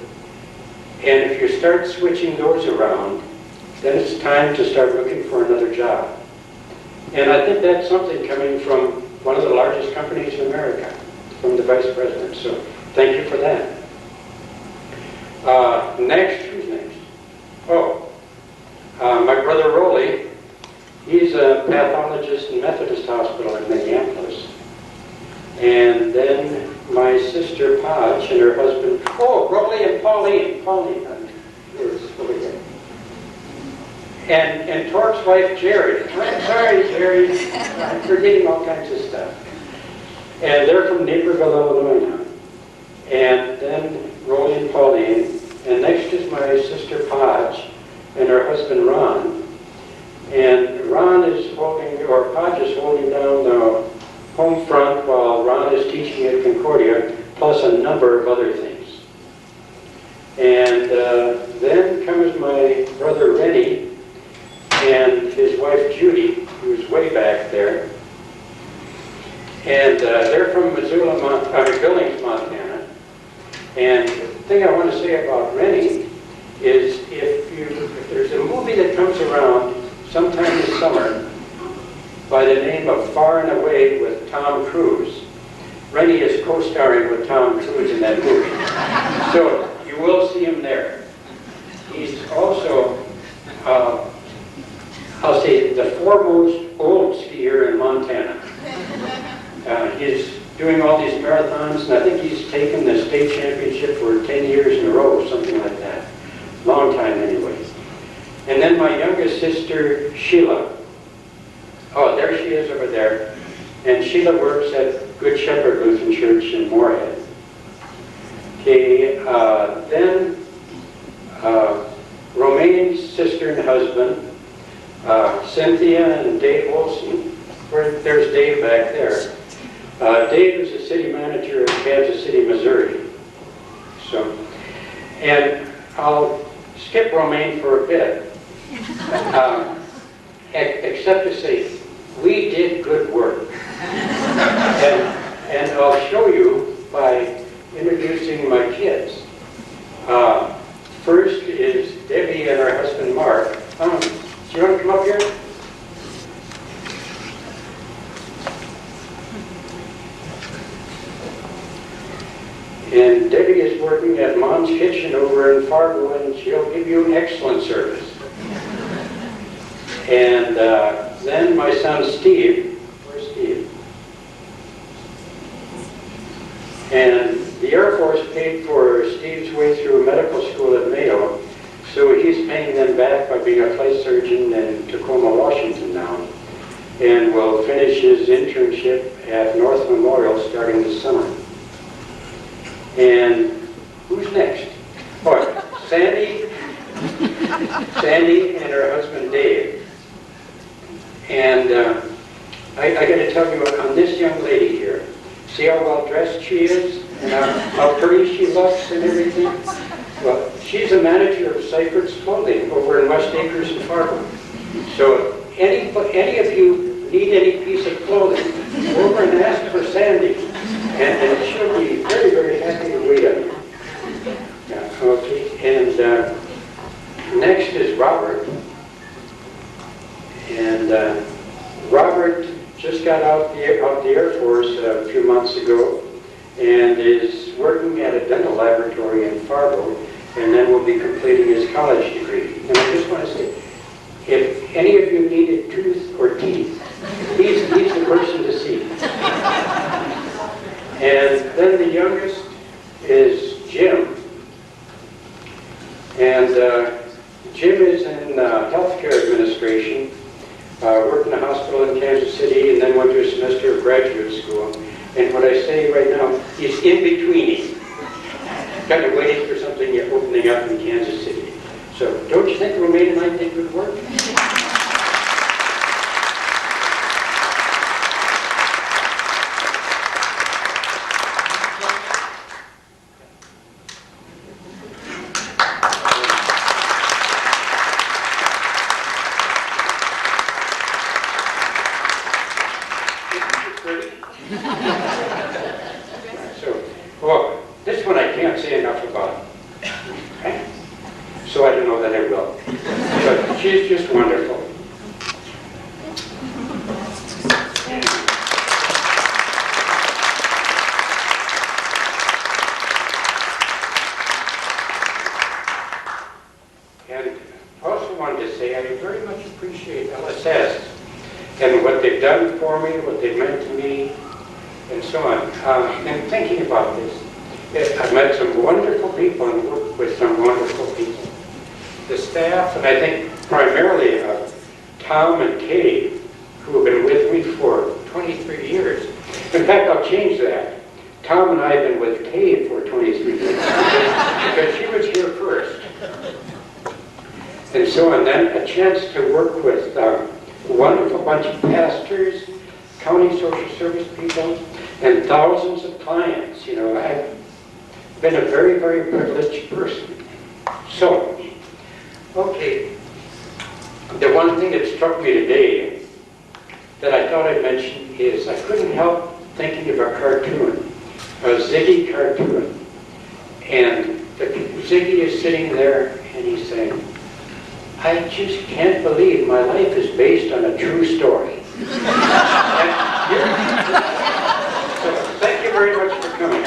And if you start switching those around, then it's time to start looking for another job. And I think that's something coming from one of the largest companies in America, from the vice president. So thank you for that. Next, who's next? Oh, my brother Rolly. He's a pathologist in Methodist Hospital in Minneapolis. And then my sister Podge and her husband, Rolly and Pauline is over here. And Torque's wife, Jerry. I'm sorry, Jerry. I'm forgetting all kinds of stuff. And they're from Naperville, Illinois now. And then Rolly and Pauline. And next is my sister Podge and her husband, Ron. And Ron is holding, or Podge is holding down the home front while Ron is teaching at Concordia, plus a number of other things. And then comes my brother Rennie and his wife Judy, who's way back there. And they're from Billings, Montana. And the thing I want to say about Rennie is if there's a movie that comes around sometime this summer by the name of Far and Away with Tom Cruise, Rennie is co-starring with Tom Cruise in that movie. So you will see him there. He's also, I'll say, the foremost old skier in Montana. He's doing all these marathons, and I think he's taken the state championship for 10 years in a row, something like that. Long time anyways. And then my youngest sister, Sheila. Oh, there she is over there. And Sheila works at Good Shepherd Lutheran Church in Moorhead. Okay, then Romaine's sister and husband, Cynthia and Dave Olson. There's Dave back there. Dave is the city manager of Kansas City, Missouri. So, and I'll skip Romaine for a bit. Except to say, we did good work. And I'll show you by introducing my kids. First is Debbie and her husband Mark. Do you want to come up here? And Debbie is working at Mom's Kitchen over in Fargo, and she'll give you excellent service. And then my son Steve, where's Steve? And the Air Force paid for Steve's way through medical school at Mayo, so he's paying them back by being a flight surgeon in Tacoma, Washington now, and will finish his internship at North Memorial starting this summer. And who's next? Oh, Sandy and her husband Dave. And I got to tell you on this young lady here, see how well dressed she is and how pretty she looks and everything? Well, she's a manager of Seifert's Clothing over in West Acres and Fargo. So any of you need any piece of clothing, go over and ask for Sandy, and she'll be very, very happy to wait on you. Yeah, okay, and next is Robert. And Robert just got out the Air Force a few months ago and is working at a dental laboratory in Fargo, and then will be completing his college degree. And I just want to say, if any of you need a tooth or teeth, he's the person to see. And then the youngest is Jim. And Jim is in healthcare administration, worked in a hospital in Kansas City, and then went to a semester of graduate school. And what I say right now, he's in between. Kind of waiting for something opening up in Kansas City. So don't you think Romania might think would work? So, well, this one I can't say enough about. Okay? So I don't know that I will. But she's just wonderful. And also wanted to say I very much appreciate LSS and what they've done for me, what they've meant to me, and so on. And thinking about this, I've met some wonderful people and worked with some wonderful people. The staff, and I think primarily Tom and Kay, who have been with me for 23 years. In fact, I'll change that. Tom and I have been with Kay for 23 years because she was here first. And so on. Then a chance to work with a wonderful bunch of pastors, county social service people, and thousands of clients. You know, I've been a very, very privileged person. So, okay, the one thing that struck me today that I thought I'd mention is I couldn't help thinking of a cartoon, a Ziggy cartoon. And Ziggy is sitting there and he's saying, I just can't believe my life is based on a true story. So, thank you very much for coming.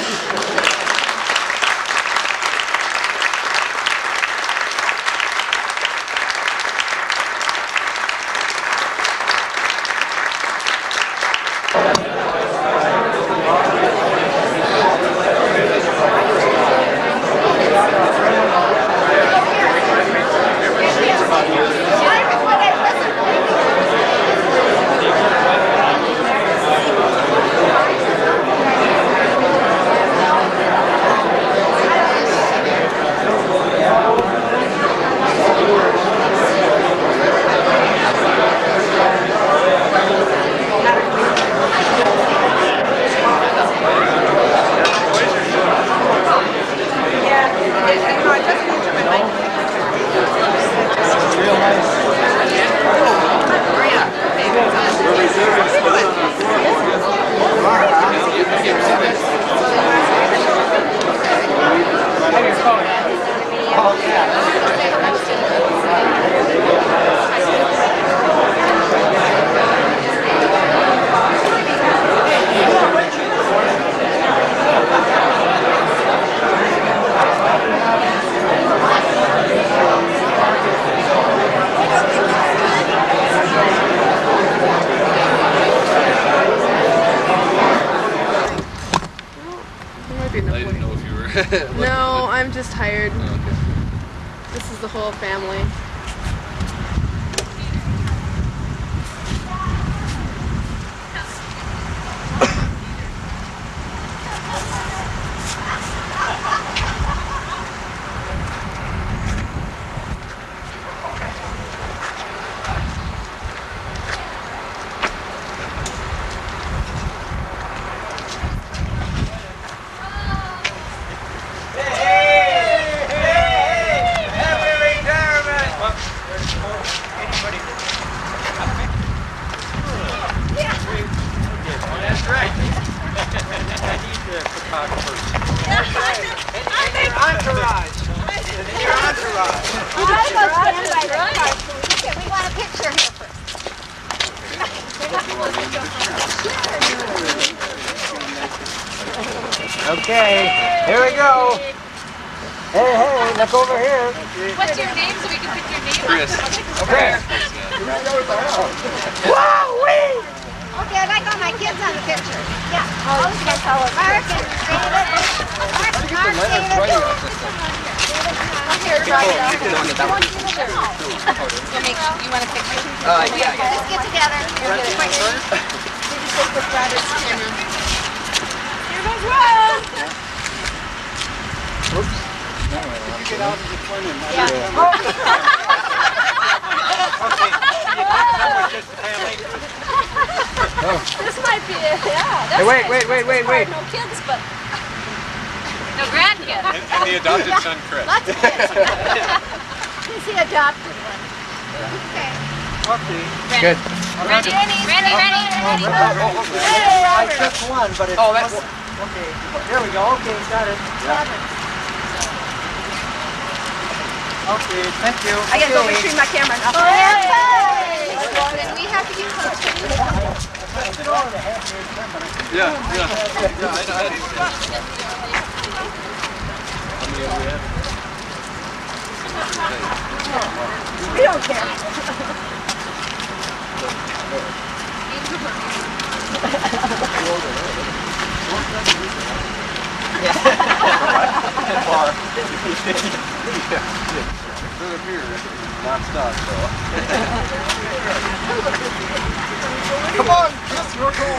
No, I'm just tired. This is the whole family. Happy retirement! Your entourage. Your entourage. I'll go stand by the car. Okay, we want a picture here first. Okay, here we go. Hey, look over here. What's your name so we can put your name? Chris. Okay. Woo-wee! Okay, I'd like all my kids on the picture. Yeah. Mark and David. Mark, David. Here, right now. You want a picture? Let's get together. Here goes one. Get out of the corner. Yeah. Okay. This might be it. Yeah. Hey, wait. No kids, but No grandkids. And the adopted son, Chris. lots of kids. He's the adopted one. Okay. Okay. Good. Ready? Ready? Hey, I Robert. took one, but it's... Oh, that's... Okay, there we go. Okay, got it. Okay, thank you. I gotta go retrieve my camera now. Hey! Then we have to get close to you. Yeah, I know. We don't care. They're here, non-stop, so. Come on, Chris, you're cool.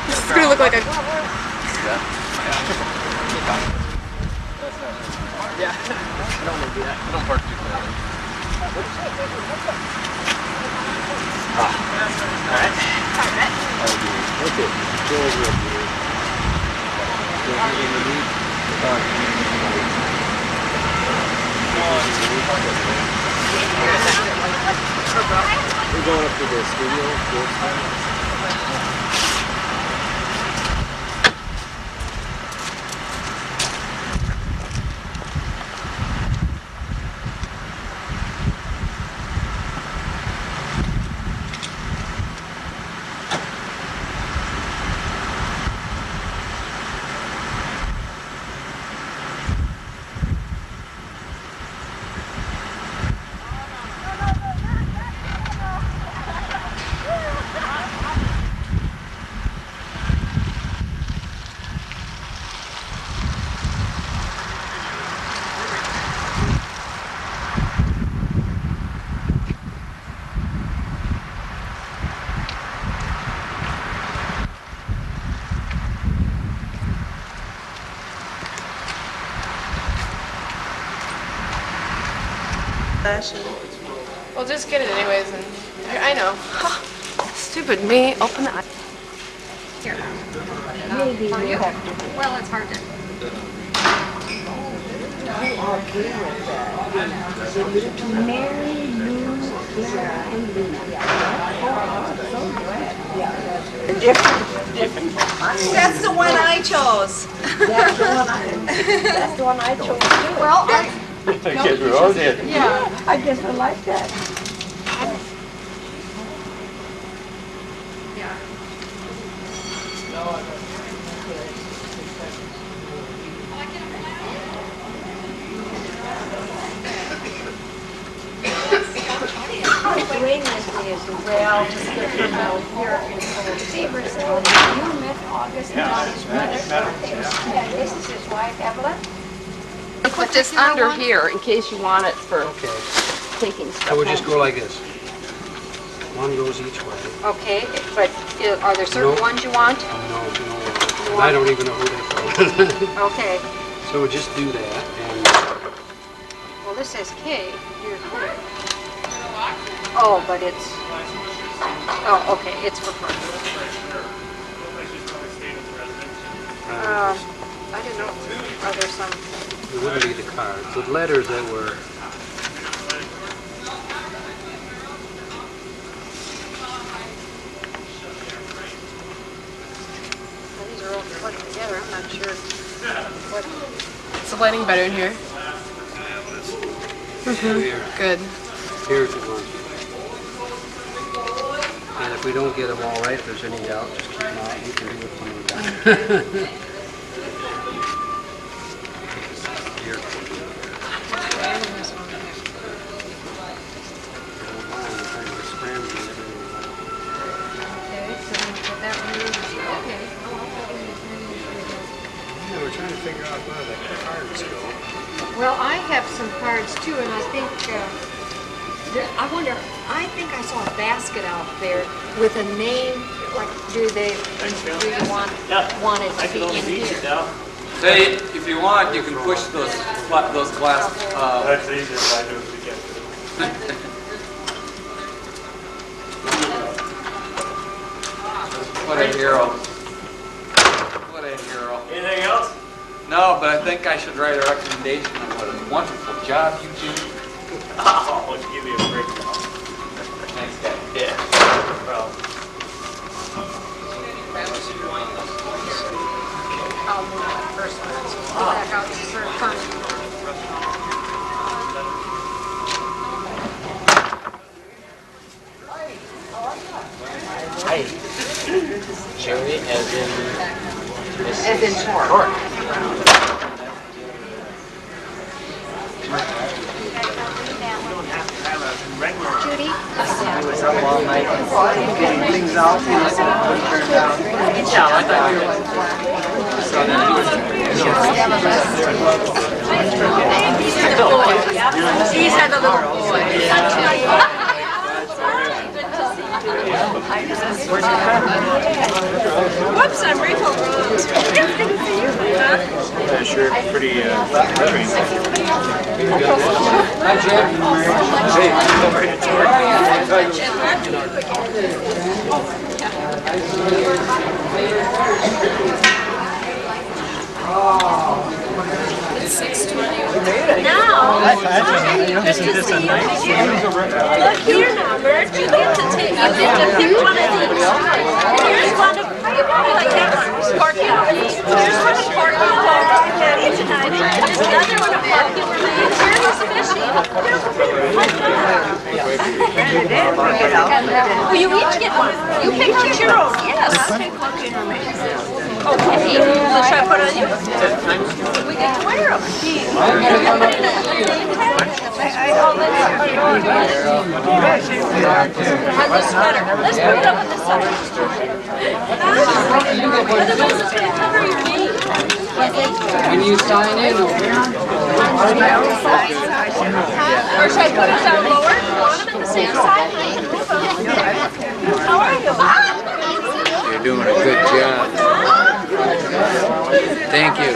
This is gonna look like a. Yeah. I don't want to do that. I don't park too close. Alright. Okay. Go over up here. We're going up to the studio. Well, just get it anyways, and I know. Stupid me. Open the. Here. Maybe you have to. Well, it's hard to. Mary, Lou, Clara, and Luna. That's the one I chose. That's the one I chose too. Well, Yeah. I just don't like that. Doing this is well, just get from out here in Zebra said, you met August and his mother. Yeah, this is his wife, Evelyn. Put this under here in case you want it for Okay, taking stuff. so we'll just go like this. One goes each way. Okay, but are there certain Nope. ones you want? No. I don't even know who they are. Okay. So we'll just do that, and Well, this says K. Here. Oh, but it's. Oh, okay. It's for fun. I don't know. Are there some? it wouldn't be the cards. The letters that were... Sure. What? Is the lighting better in here? Here. Good. Here's the one. And if we don't get them all right, if there's any doubt, just keep them out. You can do it some of the time. Here. Yeah, we're trying to figure out where the cards go. Well, I have some cards too, and I think, I think I saw a basket out there with a name, like, do you want it to be in here? Say, if you want, you can push those glass. That's easier if I do it again. What a hero. What a hero. Anything else? No, but I think I should write a recommendation on what a wonderful job you do. Oh, let's give you a break now. Thanks, guys. Yeah. Well, I'll move that first one, so go back out to her first. Hi. Cherry as in... As in short. Judy? I was up all night getting things out, and I said, put her down. Yeah, I thought you were... So then he was... These are the little boys. Where's your car? Whoops, I'm Rachel Rose. yeah, sure. Pretty, Hi, Jim. It's 6:20. Now, good to see you. Look here now, Bert. You get to pick one of these. And here's one of, you probably like that one, Porky and Remains. Here's one of Porky and Remains tonight. And there's another one of Porky and Remains. Here's Fishy. Well, you each get one. You pick out your own. Yes. I'll take Porky and Remains. Okay. So should I put on you? We get to wear them. And the sweater. Let's put it up on the side. Cover your feet. When you sign in over here. Or should I put it down lower? Want them at the same side? How are you? You're doing a good job. Thank you.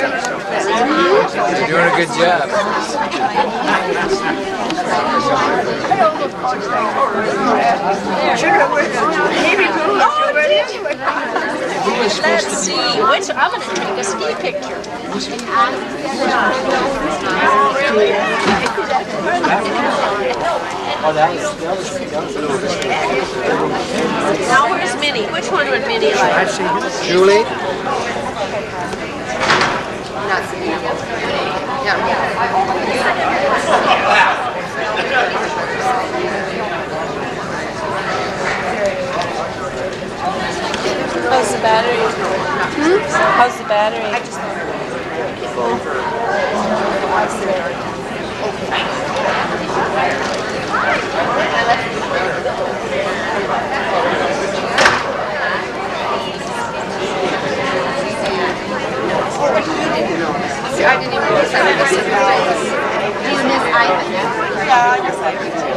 You're doing a good job. Let's see. Which I'm going to take a ski picture. Now where's Minnie? Which one would Minnie like? Julie? How's the battery? How's the battery? I didn't even notice that. Do you miss Ivan? Yeah, I miss Ivan too.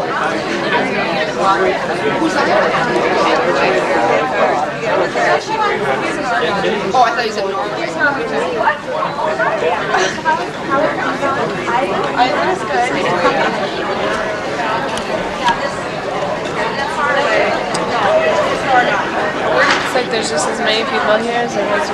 Oh, I thought you said normal. Ivan is good. It's like there's just as many people here as there was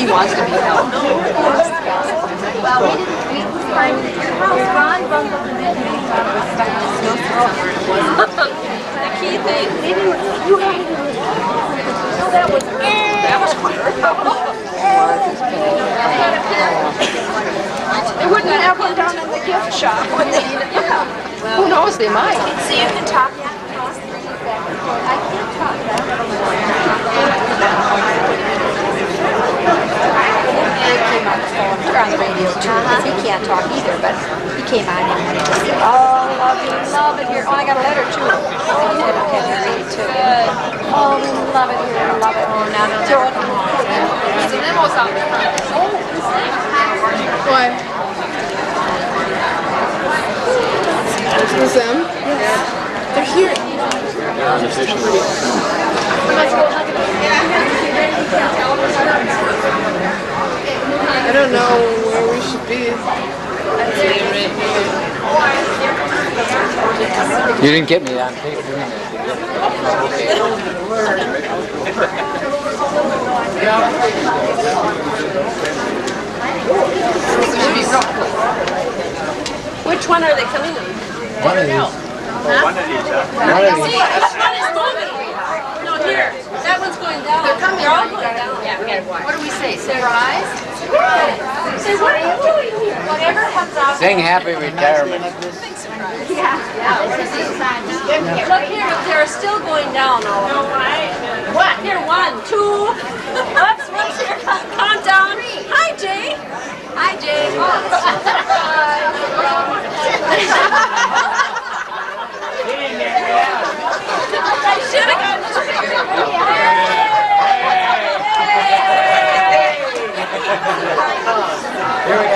He wants to be helped. Well, we find your house, Ron bungled him in and he thought it was stuck in the snowstorm. The key thing. Maybe you haven't even no, that was They wouldn't have one down in the gift shop, would they? Yeah. Who knows, they might. So you can talk that. I can't talk that. You're on the radio too. He can't talk either, but he came on and he just said, oh, love it here. Oh, I got a letter too. Oh, you didn't have to read it too. Oh, love it here, love it. Oh, now throw it on. There's a limo's out the front. Why? Who's them? Yes. They're here. I don't know where we should be. You didn't get me on tape doing that, Which one are they coming on? One of these. Huh? One of these. This one is moving. No, here. That one's going down. They're coming. They're all going down. Yeah, okay. What do we say? Surprise? Say, what are you doing here? Whatever comes out. Sing happy retirement. Yeah. Look here, they're still going down all of them. What? Here, 1, 2. Whoops, here. Calm down. Hi, Jay. Hi, Jay. I should have gotten this picture. Here we go.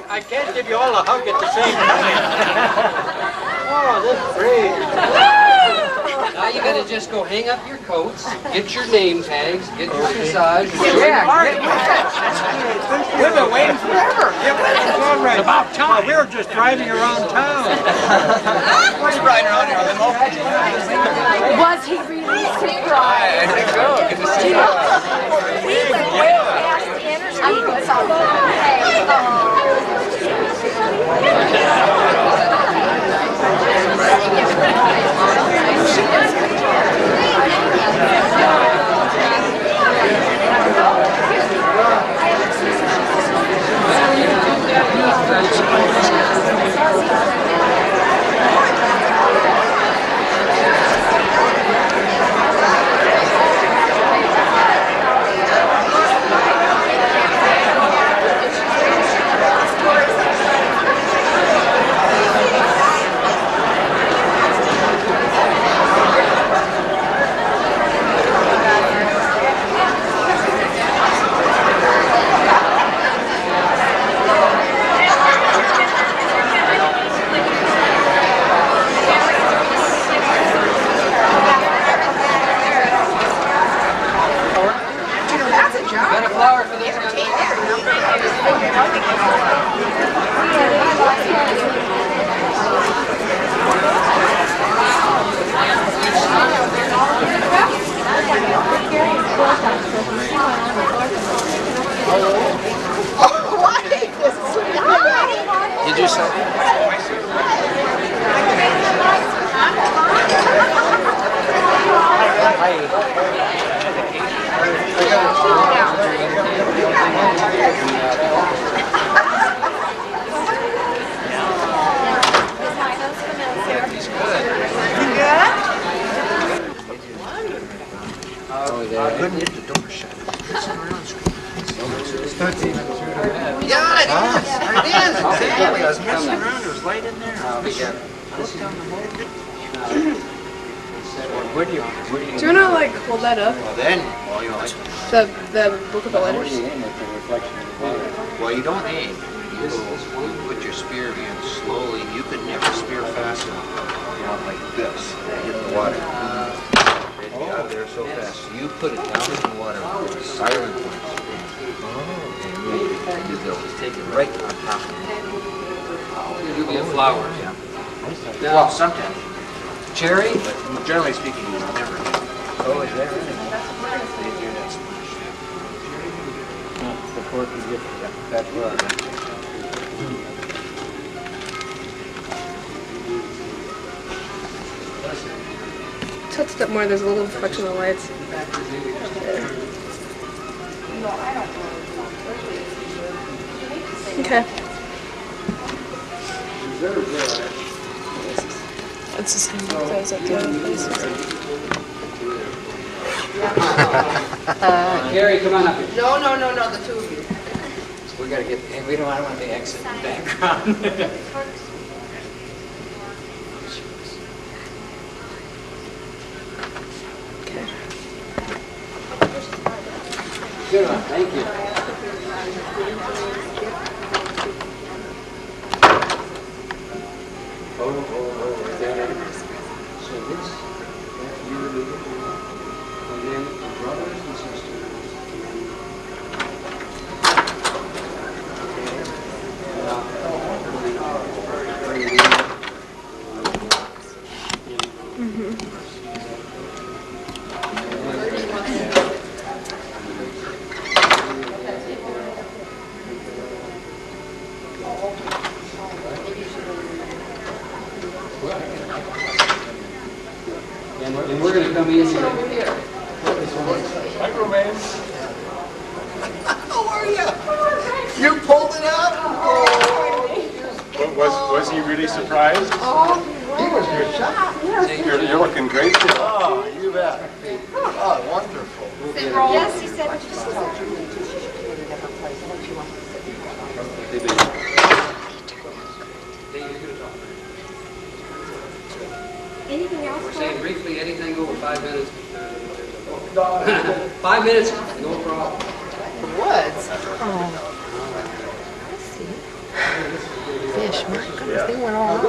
I can't give you all a hug at the same time. Oh, this is great. Now you gotta just go hang up your coats, get your name tags, get your massage. We've been waiting forever. It's about time. We were just driving around town. What are you riding around here on the moped? Was he really surprised? Good to see you. We went way past the interstate. Did you say? Couldn't get the door shut. Yeah, it is. Exactly. I was messing around. There was light in there. Where do you Do you want to like hold that up? Well then, well you know, like, The book of the letters? well you don't aim. You put your spear spear in slowly. You could never spear fast enough. You want like this, hit the water. It'd be out of there so fast. So you put it down in the water with a silent point. And they'll just take it right on top of it. You'll get flowers. Yeah. Now, Well, sometimes. cherry? But generally speaking, you never. Oh, is that right? They do that splash. Before you get that far. Tilt it up more, there's a little reflection of the lights. Okay. It's the same as I was at the other place. Gary, come on up here. No, the two of you. We gotta get, and we don't want the exit in the background. Good one, thank you. Oh, there. So this, you leave it here. And then the brothers and sisters. And we're going to come in here. How are you? You pulled it out? Was he really surprised? He was your shot. You're looking great too. Oh, you bet. Oh, wonderful. Yes, he said. Anything else? We're saying briefly, anything over 5 minutes. 5 minutes, no problem. Woods. Oh. I see. Fish, my goodness, they went all out.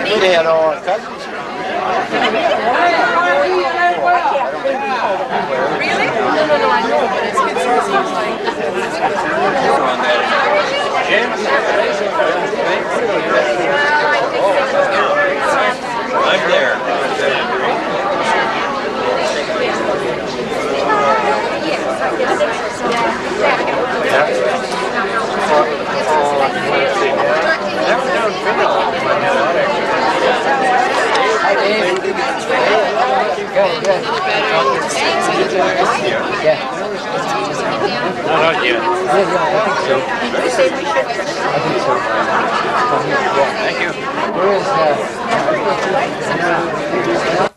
We had all our cousins here. Really? No, I know, but it seems like. I'm there. Not yet. I think so. Thank you. Where is